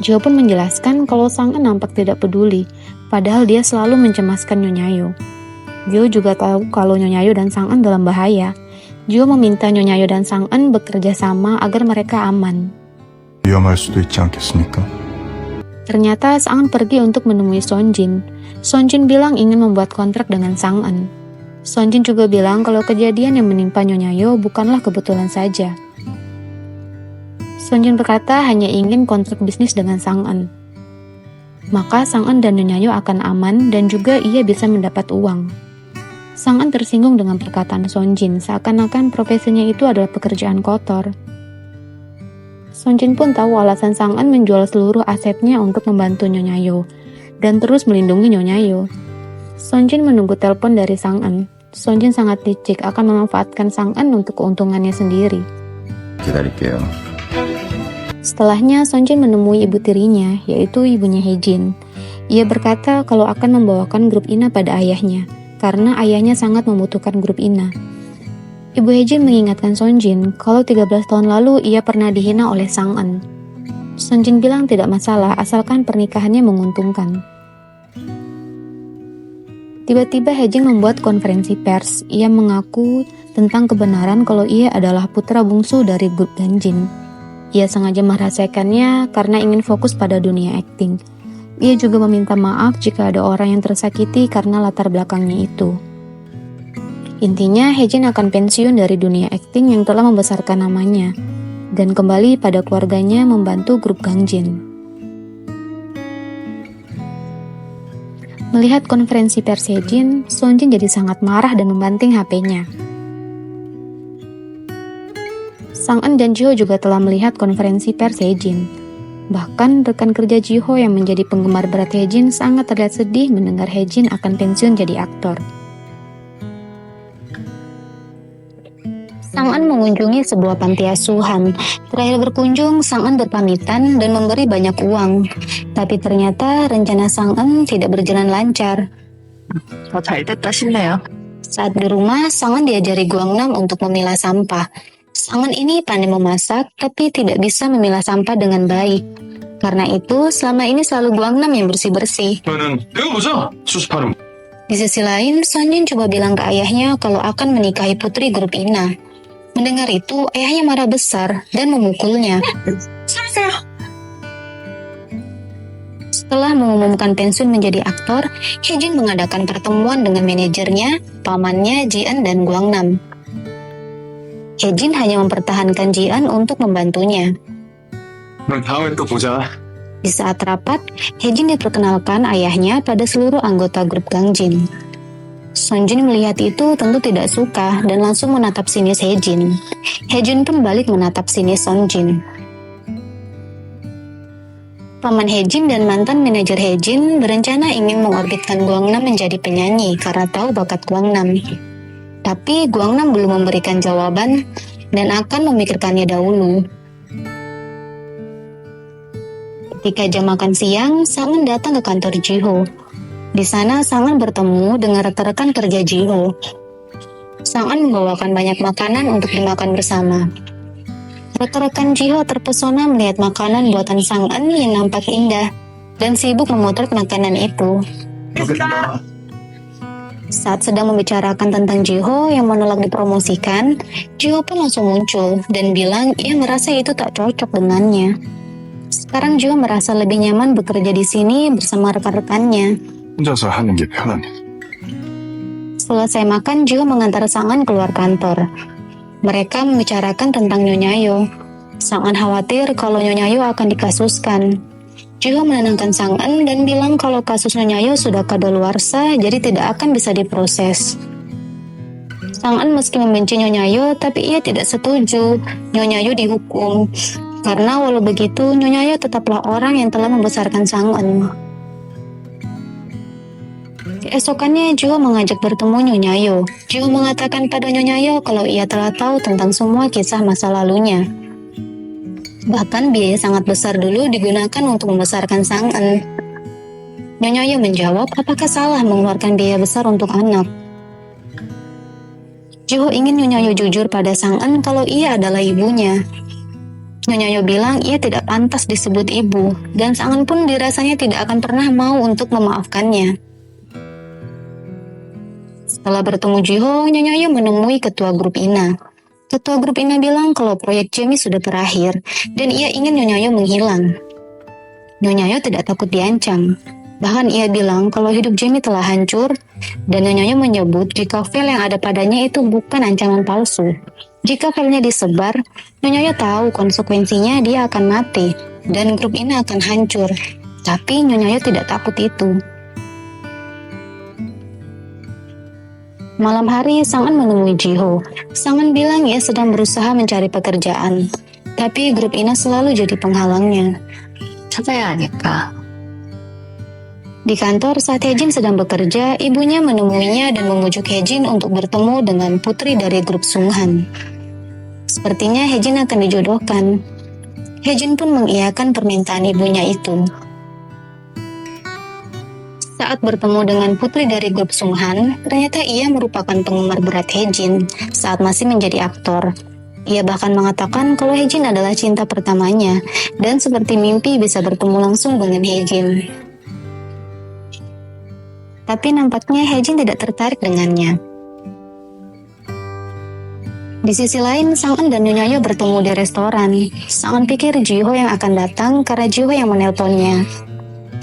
Jiho pun menjelaskan kalau Sang-eun nampak tidak peduli, padahal dia selalu mencemaskan Nyonya Yo. Jiho juga tahu kalau Nyonya Yo dan Sang-eun dalam bahaya. Jiho meminta Nyonya Yo dan Sang-eun bekerja sama agar mereka aman. 위험할 수도 있지 않겠습니까? Ternyata Sang-eun pergi untuk menemui Sonjin. Sonjin bilang ingin membuat kontrak dengan Sang-eun. Sonjin juga bilang kalau kejadian yang menimpa Nyonya Yo bukanlah kebetulan saja. Sonjin berkata hanya ingin kontrak bisnis dengan Sang-eun. Maka Sang-eun dan Nyonya Yo akan aman dan juga ia bisa mendapat uang. Sang-eun tersinggung dengan perkataan Sonjin, seakan-akan profesinya itu adalah pekerjaan kotor. Sonjin pun tahu alasan Sang-eun menjual seluruh asetnya untuk membantu Nyonya Yo dan terus melindungi Nyonya Yo. Sonjin menunggu telepon dari Sang-eun. Sonjin sangat licik akan memanfaatkan Sang-eun untuk keuntungannya sendiri. 기다릴게요. Setelahnya, Sonjin menemui ibu tirinya, yaitu ibunya Haejin. Ia berkata kalau akan membawakan grup Ina pada ayahnya, karena ayahnya sangat membutuhkan grup Ina. Ibu Haejin mengingatkan Sonjin kalau 13 tahun lalu ia pernah dihina oleh Sang-eun. Sonjin bilang tidak masalah asalkan pernikahannya menguntungkan. Tiba-tiba Haejin membuat konferensi pers. Ia mengaku tentang kebenaran kalau ia adalah putra bungsu dari grup Ganjin. Ia sengaja merahasiakannya karena ingin fokus pada dunia akting. Ia juga meminta maaf jika ada orang yang tersakiti karena latar belakangnya itu. Intinya, Haejin akan pensiun dari dunia akting yang telah membesarkan namanya, dan kembali pada keluarganya membantu grup Ganjin. Melihat konferensi pers Haejin, Sonjin jadi sangat marah dan membanting HP-nya. Sang-eun dan Jiho juga telah melihat konferensi pers Haejin. Bahkan rekan kerja Jiho yang menjadi penggemar berat Haejin sangat terlihat sedih mendengar Haejin akan pensiun jadi aktor. Sang-eun mengunjungi sebuah panti asuhan. Terakhir berkunjung, Sang-eun berpamitan dan memberi banyak uang. Tapi ternyata rencana Sang-eun tidak berjalan lancar. 더 잘 됐다 싶네요. Saat di rumah, Sang-eun diajari Gwangnam untuk memilah sampah. Sang An ini pandai memasak tapi tidak bisa memilah sampah dengan baik. Karena itu, selama ini selalu Guangnam yang bersih-bersih. 너는 내가 보자. 수습하는. Di sisi lain, Sonjin coba bilang ke ayahnya kalau akan menikahi putri grup Ina. Mendengar itu, ayahnya marah besar dan memukulnya. Setelah mengumumkan pensiun menjadi aktor, Hejin mengadakan pertemuan dengan manajernya, pamannya, Jian, dan Guangnam. Hejin hanya mempertahankan Jian untuk membantunya. 넌 다음에 또 보자. Di saat rapat, Hejin diperkenalkan ayahnya pada seluruh anggota grup Gangjin. Sonjin melihat itu tentu tidak suka dan langsung menatap sinis Hejin. Hejin pun balik menatap sinis Sonjin. Paman Hejin dan mantan manajer Hejin berencana ingin mengorbitkan Guangnam menjadi penyanyi karena tahu bakat Guangnam. Tapi Guangnam belum memberikan jawaban dan akan memikirkannya dahulu. Ketika jam makan siang, Sang An datang ke kantor Jiho. Di sana, Sang An bertemu dengan rekan-rekan kerja Jiho. Sang An membawakan banyak makanan untuk dimakan bersama. Rekan-rekan Jiho terpesona melihat makanan buatan Sang An yang nampak indah dan sibuk memotret makanan itu. Saat sedang membicarakan tentang Jiho yang menolak dipromosikan, Jiho pun langsung muncul dan bilang ia merasa itu tak cocok dengannya. Sekarang Jiho merasa lebih nyaman bekerja di sini bersama rekan-rekannya. 혼자서 하는 게 편하네. Selesai makan, Jiho mengantar Sang An keluar kantor. Mereka membicarakan tentang Nyonyayo. Sang An khawatir kalau Nyonyayo akan dikasuskan. Jiho menenangkan Sang An dan bilang kalau kasus Nyonyayo sudah kadaluarsa, jadi tidak akan bisa diproses. Sang An meski membenci Nyonyayo, tapi ia tidak setuju Nyonyayo dihukum. Karena walau begitu, Nyonyayo tetaplah orang yang telah membesarkan Sang An. Keesokannya, Jiho mengajak bertemu Nyonyayo. Jiho mengatakan pada Nyonyayo kalau ia telah tahu tentang semua kisah masa lalunya. Bahkan biaya sangat besar dulu digunakan untuk membesarkan Sang An. Nyonyayo menjawab, apakah salah mengeluarkan biaya besar untuk anak? Jiho ingin Nyonyayo jujur pada Sang An kalau ia adalah ibunya. Nyonyayo bilang ia tidak pantas disebut ibu, dan Sang An pun dirasanya tidak akan pernah mau untuk memaafkannya. Setelah bertemu Jiho, Nyonyayo menemui ketua grup Ina. Ketua grup Ina bilang kalau proyek Jamie sudah berakhir, dan ia ingin Nyonyayo menghilang. Nyonyayo tidak takut diancam. Bahkan ia bilang kalau hidup Jamie telah hancur, dan Nyonyayo menyebut jika file yang ada padanya itu bukan ancaman palsu. Jika filenya disebar, Nyonyayo tahu konsekuensinya dia akan mati, dan grup ini akan hancur. Tapi Nyonyayo tidak takut itu. Malam hari, Sang An menemui Jiho. Sang An bilang ia sedang berusaha mencari pekerjaan, tapi grup Ina selalu jadi penghalangnya. 찾아야 하니까. Di kantor, saat Hejin sedang bekerja, ibunya menemuinya dan memujuk Hejin untuk bertemu dengan putri dari grup Sunghan. Sepertinya Hejin akan dijodohkan. Hejin pun mengiyakan permintaan ibunya itu. Saat bertemu dengan putri dari grup Sunghan, ternyata ia merupakan penggemar berat Hejin saat masih menjadi aktor. Ia bahkan mengatakan kalau Hejin adalah cinta pertamanya, dan seperti mimpi bisa bertemu langsung dengan Hejin. Tapi nampaknya Hejin tidak tertarik dengannya. Di sisi lain, Sang An dan Nyonyayo bertemu di restoran. Sang An pikir Jiho yang akan datang karena Jiho yang menelponnya.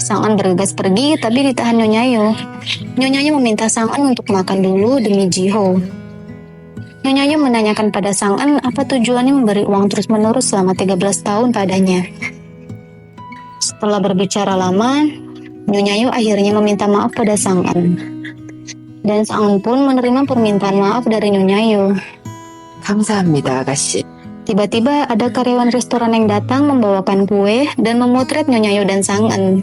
Sang An bergegas pergi, tapi ditahan Nyonyayo. Nyonyayo meminta Sang An untuk makan dulu demi Jiho. Nyonyayo menanyakan pada Sang An apa tujuannya memberi uang terus-menerus selama 13 tahun padanya. Setelah berbicara lama, Nyonyayo akhirnya meminta maaf pada Sang An. Dan Sang An pun menerima permintaan maaf dari Nyonyayo. 감사합니다, 아가씨. Tiba-tiba ada karyawan restoran yang datang membawakan kue dan memotret Nyonyayo dan Sang An.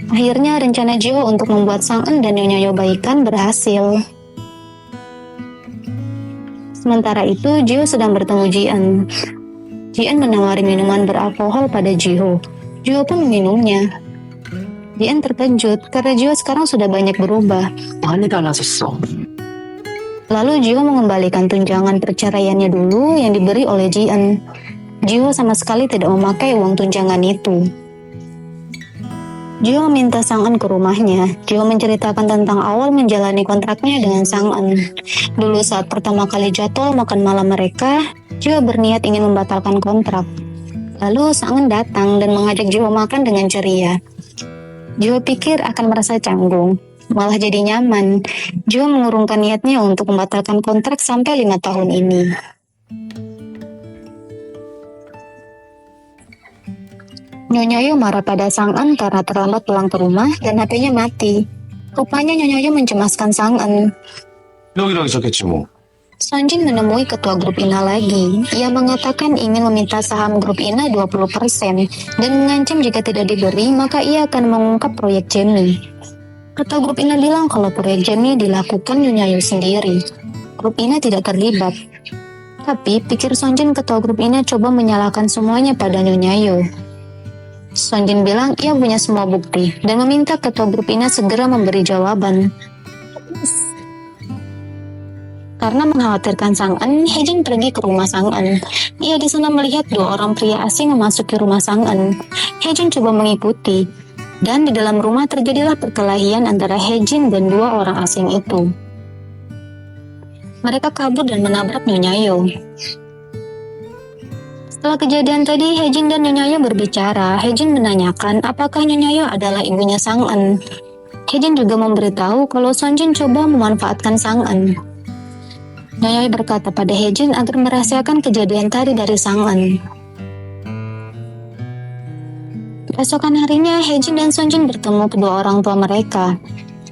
Akhirnya rencana Jiho untuk membuat Sang An dan Nyonyayo baikan berhasil. Sementara itu, Jiho sedang bertemu Jian. Jian menawari minuman beralkohol pada Jiho. Jiho pun meminumnya. Jian terkejut karena Jiho sekarang sudah banyak berubah. 많이 달라졌어. Lalu Jio mengembalikan tunjangan perceraiannya dulu yang diberi oleh Ji-eun. Jio sama sekali tidak memakai uang tunjangan itu. Jio meminta Sang-eun ke rumahnya. Jio menceritakan tentang awal menjalani kontraknya dengan Sang-eun. Dulu saat pertama kali jadwal makan malam mereka, Jio berniat ingin membatalkan kontrak. Lalu Sang-eun datang dan mengajak Jio makan dengan ceria. Jio pikir akan merasa canggung, malah jadi nyaman. Jio mengurungkan niatnya untuk membatalkan kontrak sampai 5 tahun ini. Nyonya Yo marah pada Sang-eun karena terlambat pulang ke rumah dan HP-nya mati. Rupanya Nyonya Yo mencemaskan Sang-eun. 여기저기 있었겠지 뭐. Sonjin menemui ketua grup INA lagi. Ia mengatakan ingin meminta saham grup INA 20% dan mengancam jika tidak diberi maka ia akan mengungkap proyek Jamie. Ketua grup INA bilang kalau proyek Jamie dilakukan Nyonya Yo sendiri. Grup INA tidak terlibat. Tapi pikir Sonjin, ketua grup INA coba menyalahkan semuanya pada Nyonya Yo. Sonjin bilang ia punya semua bukti dan meminta ketua grup INA segera memberi jawaban. Karena mengkhawatirkan Sang-eun, Haejin pergi ke rumah Sang-eun. Ia di sana melihat 2 orang pria asing memasuki rumah Sang-eun. Haejin coba mengikuti, dan di dalam rumah terjadilah perkelahian antara Haejin dan 2 orang asing itu. Mereka kabur dan menabrak Nyonya Yo. Setelah kejadian tadi, Haejin dan Nyonya Yo berbicara. Haejin menanyakan apakah Nyonya Yo adalah ibunya Sang-eun. Haejin juga memberitahu kalau Sonjin coba memanfaatkan Sang-eun. Nyonya Yo berkata pada Haejin agar merahasiakan kejadian tadi dari Sang-eun. Keesokan harinya, Haejin dan Sonjin bertemu kedua orang tua mereka.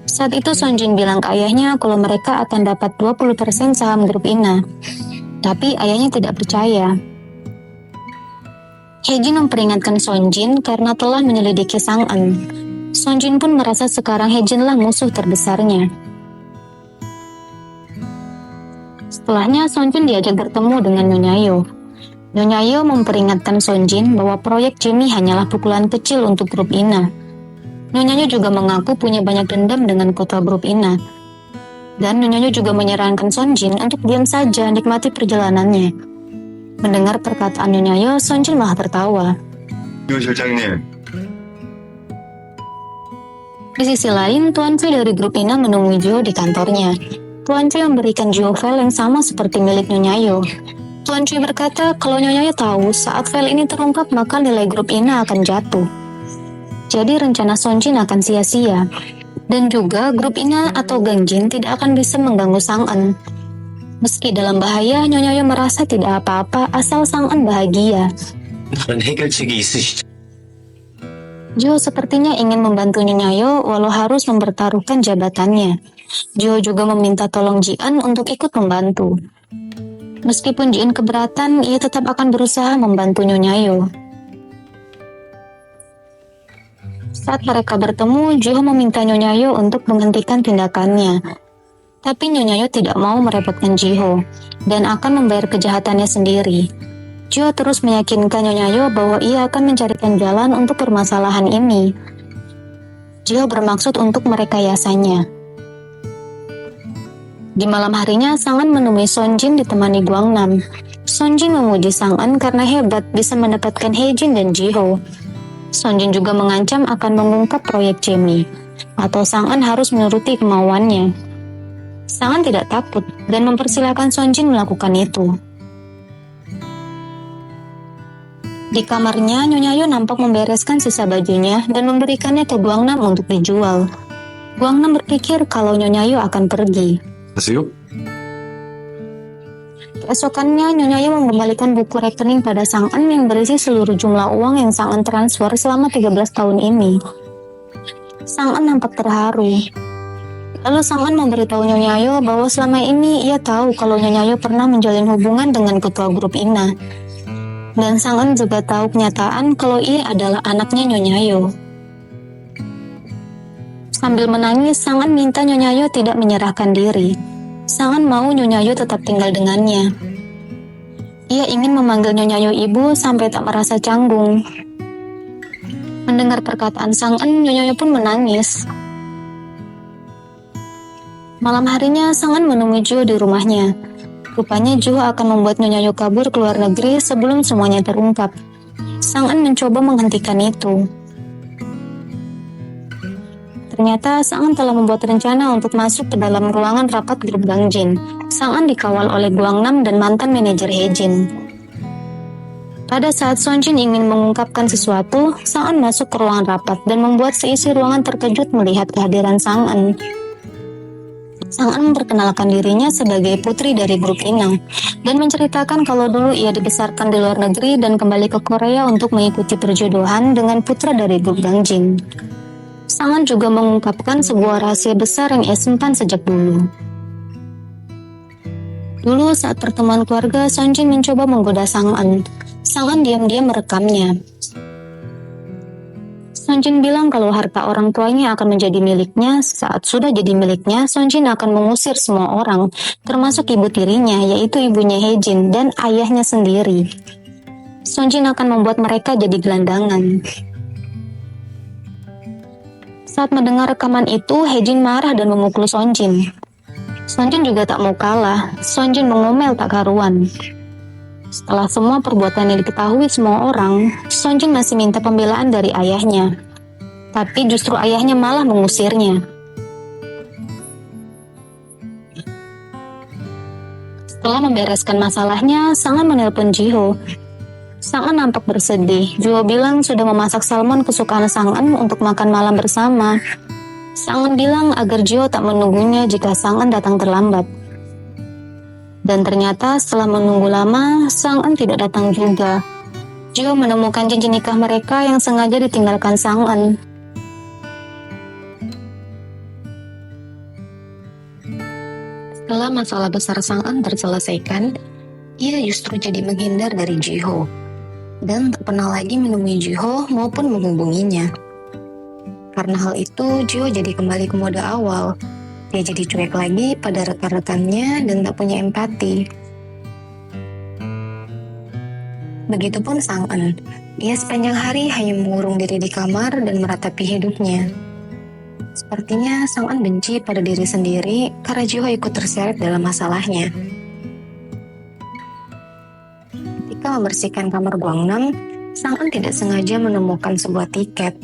Saat itu Sonjin bilang ke ayahnya kalau mereka akan dapat 20% saham grup INA. Tapi ayahnya tidak percaya. Haejin memperingatkan Sonjin karena telah menyelidiki Sang-eun. Sonjin pun merasa sekarang Haejinlah musuh terbesarnya. Setelahnya Sonjin diajak bertemu dengan Nyonya Yo. Nyonya Yo memperingatkan Sonjin bahwa proyek Jamie hanyalah pukulan kecil untuk grup INA. Nyonya Yo juga mengaku punya banyak dendam dengan ketua grup INA. Dan Nyonya Yo juga menyarankan Sonjin untuk diam saja nikmati perjalanannya. Mendengar perkataan Nyonya Yo, Sonjin malah tertawa. 유 실장님, Di sisi lain, Tuan Choi dari grup INA menemui Jo di kantornya. Tuan Choi memberikan Jo file yang sama seperti milik Nyonya Yo. Tuan Choi berkata kalau Nyonya Yo tahu saat file ini terungkap maka nilai grup INA akan jatuh. Jadi rencana Sonjin akan sia-sia. Dan juga grup INA atau Gangjin tidak akan bisa mengganggu Sang-eun. Meski dalam bahaya, Nyonya Yo merasa tidak apa-apa asal Sang-eun bahagia. 다른 해결책이 있으시죠? Jo sepertinya ingin membantu Nyonya Yo walau harus mempertaruhkan jabatannya. Jo juga meminta tolong Ji-eun untuk ikut membantu. Meskipun Ji-eun keberatan, ia tetap akan berusaha membantu Nyonya Yo. Saat mereka bertemu, Jo meminta Nyonya Yo untuk menghentikan tindakannya. Tapi Nyonya Yo tidak mau merepotkan Ji-ho dan akan membayar kejahatannya sendiri. Jo terus meyakinkan Nyonya Yo bahwa ia akan mencarikan jalan untuk permasalahan ini. Jo bermaksud untuk merekayasanya. Di malam harinya, Sang-eun menemui Sonjin ditemani Gwangnam. Sonjin memuji Sang-eun karena hebat bisa mendapatkan Haejin dan Ji-ho. Sonjin juga mengancam akan mengungkap proyek Jamie, atau Sang-eun harus menuruti kemauannya. Sang-eun tidak takut dan mempersilahkan Sonjin melakukan itu. Di kamarnya, Nyonya Yo nampak membereskan sisa bajunya dan memberikannya ke Gwangnam untuk dijual. Gwangnam berpikir kalau Nyonya Yo akan pergi. 하세요? Keesokannya, Nyonya Yo mengembalikan buku rekening pada Sang-eun yang berisi seluruh jumlah uang yang Sang-eun transfer selama 13 tahun ini. Sang-eun nampak terharu. Lalu Sang-eun memberitahu Nyonya Yo bahwa selama ini ia tahu kalau Nyonya Yo pernah menjalin hubungan dengan ketua grup INA. Dan Sang-eun juga tahu kenyataan kalau ia adalah anaknya Nyonya Yo. Sambil menangis, Sang-eun minta Nyonya Yo tidak menyerahkan diri. Sang-eun mau Nyonya Yo tetap tinggal dengannya. Ia ingin memanggil Nyonya Yo ibu sampai tak merasa canggung. Mendengar perkataan Sang-eun, Nyonya Yo pun menangis. Malam harinya, Sang-an menemui Jo di rumahnya. Rupanya Jo akan membuat Nyonya Yo kabur ke luar negeri sebelum semuanya terungkap. Sang-an mencoba menghentikan itu. Ternyata Sang-an telah membuat rencana untuk masuk ke dalam ruangan rapat grup Gang Jin. Sang-an dikawal oleh Guangnam dan mantan manajer Hejin. Pada saat Sonjin ingin mengungkapkan sesuatu, Sang-an masuk ke ruangan rapat dan membuat seisi ruangan terkejut melihat kehadiran Sang-an. Sang-an memperkenalkan dirinya sebagai putri dari grup Inang dan menceritakan kalau dulu ia dibesarkan di luar negeri dan kembali ke Korea untuk mengikuti perjodohan dengan putra dari grup Gang Jin. Sang-an juga mengungkapkan sebuah rahasia besar yang ia simpan sejak dulu. Dulu saat pertemuan keluarga, Sonjin mencoba menggoda Sang-an. Sang-an diam-diam merekamnya. Sonjin bilang kalau harta orang tuanya akan menjadi miliknya. Saat sudah jadi miliknya, Sonjin akan mengusir semua orang, termasuk ibu tirinya, yaitu ibunya Hejin dan ayahnya sendiri. Sonjin akan membuat mereka jadi gelandangan. Saat mendengar rekaman itu, Hejin marah dan memukul Sonjin. Sonjin juga tak mau kalah. Sonjin mengomel tak karuan. Setelah semua perbuatan yang diketahui semua orang, Sonjin masih minta pembelaan dari ayahnya. Tapi justru ayahnya malah mengusirnya. Setelah membereskan masalahnya, Sang-an menelpon Jiho. Sang-an nampak bersedih. Jiho bilang sudah memasak salmon kesukaan Sang-an untuk makan malam bersama. Sang-an bilang agar Jiho tak menunggunya jika Sang-an datang terlambat. Dan ternyata setelah menunggu lama, Sang-an tidak datang juga. Jiho menemukan cincin nikah mereka yang sengaja ditinggalkan Sang-an. Setelah masalah besar Sang-an terselesaikan, ia justru jadi menghindar dari Jiho. Dan tak pernah lagi menemui Jiho maupun menghubunginya. Karena hal itu, Jiho jadi kembali ke mode awal. Dia jadi cuek lagi pada rekan-rekannya dan tak punya empati. Begitupun Sang-an. Dia sepanjang hari hanya mengurung diri di kamar dan meratapi hidupnya. Sepertinya Sang-an benci pada diri sendiri karena Jiho ikut terseret dalam masalahnya. Ketika membersihkan kamar Guangnam, Sang-an tidak sengaja menemukan sebuah tiket.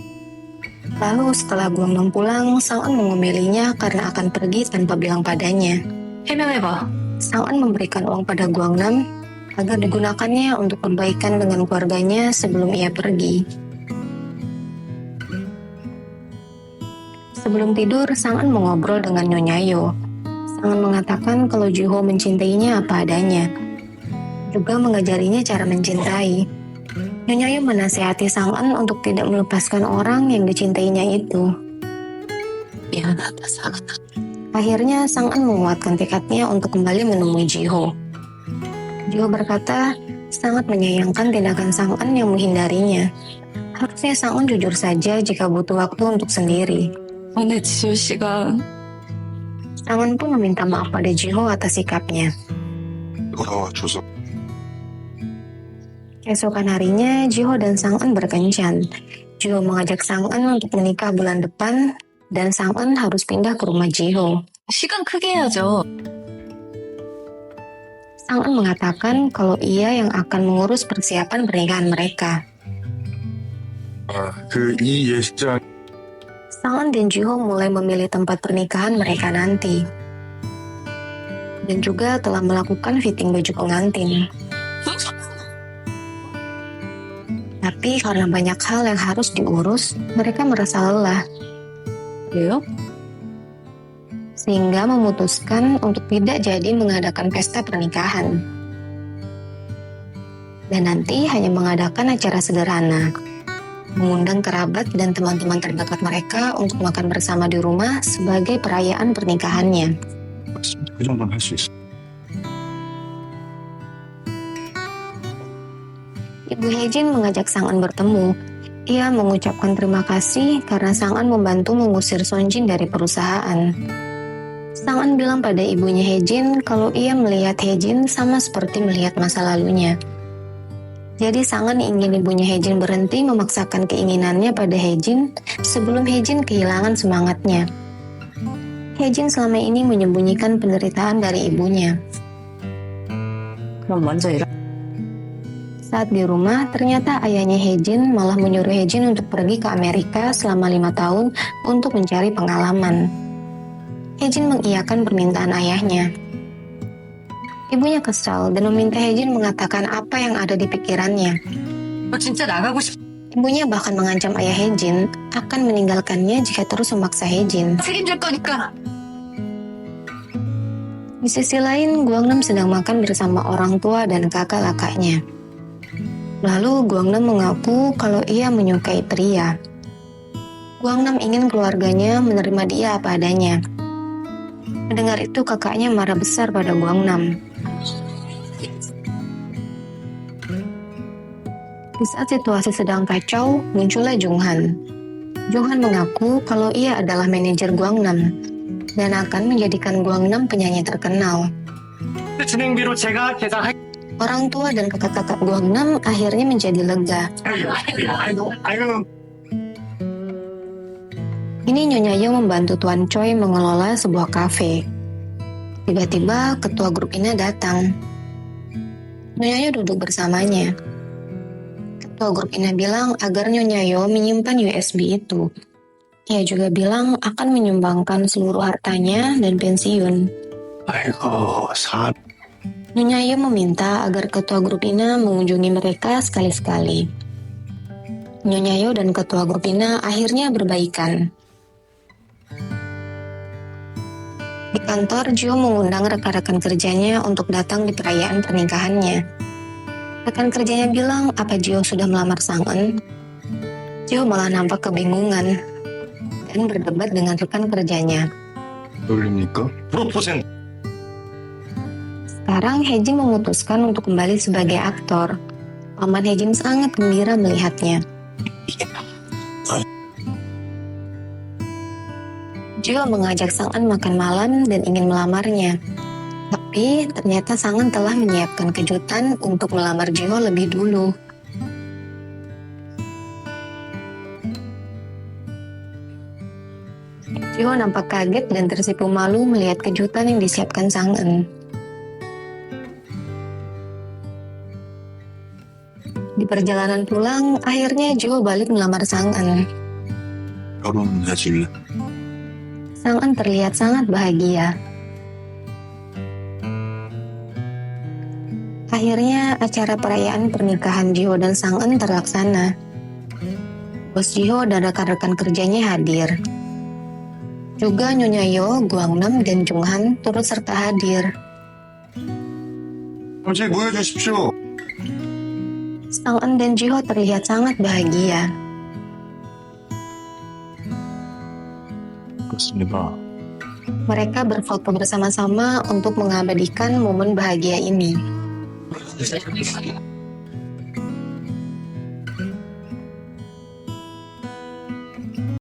Lalu setelah Guangnam pulang, Sang-an mengomelinya karena akan pergi tanpa bilang padanya. 해명해봐. Sang-an memberikan uang pada Guangnam agar digunakannya untuk perbaikan dengan keluarganya sebelum ia pergi. Sebelum tidur, Sang-an mengobrol dengan Nyonya Yo. Sang-an mengatakan kalau Jiho mencintainya apa adanya. Juga mengajarinya cara mencintai. Nyonya Yo menasihati Sang-an untuk tidak melepaskan orang yang dicintainya itu. 미안하다, 상은아. Akhirnya Sang-an menguatkan tekadnya untuk kembali menemui Jiho. Jiho berkata sangat menyayangkan tindakan Sang-an yang menghindarinya. Harusnya Sang-an jujur saja jika butuh waktu untuk sendiri. 오늘 지효 씨가 Sang-an pun meminta maaf pada Jiho atas sikapnya. 돌아와줘서 Keesokan harinya, Jiho dan Sang-an berkencan. Jiho mengajak Sang-an untuk menikah bulan depan, dan Sang-an harus pindah ke rumah Jiho. 시간 크게 해야죠. Sang-an mengatakan kalau ia yang akan mengurus persiapan pernikahan mereka. 이 예식장 Sang-an dan Jiho mulai memilih tempat pernikahan mereka nanti. Dan juga telah melakukan fitting baju pengantin. Tapi karena banyak hal yang harus diurus, mereka merasa lelah. 왜요? Sehingga memutuskan untuk tidak jadi mengadakan pesta pernikahan. Dan nanti hanya mengadakan acara sederhana. Mengundang kerabat dan teman-teman terdekat mereka untuk makan bersama di rumah sebagai perayaan pernikahannya. 그 정도는 할 수 있어. Ibu Hejin mengajak Sang-an bertemu. Ia mengucapkan terima kasih karena Sang-an membantu mengusir Sonjin dari perusahaan. Sang-an bilang pada ibunya Hejin kalau ia melihat Hejin sama seperti melihat masa lalunya. Jadi Sang-an ingin ibunya Hejin berhenti memaksakan keinginannya pada Hejin sebelum Hejin kehilangan semangatnya. Hejin selama ini menyembunyikan penderitaan dari ibunya. 그럼 먼저 일어. Saat di rumah, ternyata ayahnya Hejin malah menyuruh Hejin untuk pergi ke Amerika selama 5 tahun untuk mencari pengalaman. Hejin mengiyakan permintaan ayahnya. Ibunya kesal dan meminta Hejin mengatakan apa yang ada di pikirannya. 너 진짜 나가고 싶어. Ibunya bahkan mengancam ayah Hejin akan meninggalkannya jika terus memaksa Hejin. 책임질 거니까. Di sisi lain, Guangnam sedang makan bersama orang tua dan kakak-kakaknya. Lalu Guangnam mengaku kalau ia menyukai pria. Guangnam ingin keluarganya menerima dia apa adanya. Mendengar itu, kakaknya marah besar pada Guangnam. Di saat situasi sedang kacau, muncullah Junghan. Junghan mengaku kalau ia adalah manajer Guangnam dan akan menjadikan Guangnam penyanyi terkenal. 진행비로 제가 계산할. Orang tua dan kakak-kakak Guangnam akhirnya menjadi lega. 아이고. Ini Nyonya Yo membantu Tuan Choi mengelola sebuah kafe. Tiba-tiba ketua grup Ina datang. Nyonya Yo duduk bersamanya. Ketua grup Ina bilang agar Nyonya Yo menyimpan USB itu. Ia juga bilang akan menyumbangkan seluruh hartanya dan pensiun. 아이고, 사. Nyonya Yo meminta agar ketua grup Ina mengunjungi mereka sekali-sekali. Nyonya Yo dan ketua grup Ina akhirnya berbaikan. Di kantor, Jio mengundang rekan-rekan kerjanya untuk datang di perayaan pernikahannya. Rekan kerjanya bilang apa Jio sudah melamar Sang-eun. Jio malah nampak kebingungan dan berdebat dengan rekan kerjanya. 놀립니까? 프로포즈는 Sekarang Hejin memutuskan untuk kembali sebagai aktor. Paman Hejin sangat gembira melihatnya. Jio mengajak Sang-eun makan malam dan ingin melamarnya. Tapi ternyata Sang-eun telah menyiapkan kejutan untuk melamar Jio lebih dulu. Jio nampak kaget dan tersipu malu melihat kejutan yang disiapkan Sang-eun. Di perjalanan pulang, akhirnya Jio balik melamar Sang-eun. 결혼해줄래? Sang-eun terlihat sangat bahagia. Akhirnya acara perayaan pernikahan Jio dan Sang-eun terlaksana. Bos Jio dan rekan-rekan kerjanya hadir. Juga Nyonya Yo, Guangnam, dan Junghan turut serta hadir. 솔직히 보여주십시오. Sang-eun dan Jio terlihat sangat bahagia. 그렇습니다. Mereka berfoto bersama-sama untuk mengabadikan momen bahagia ini.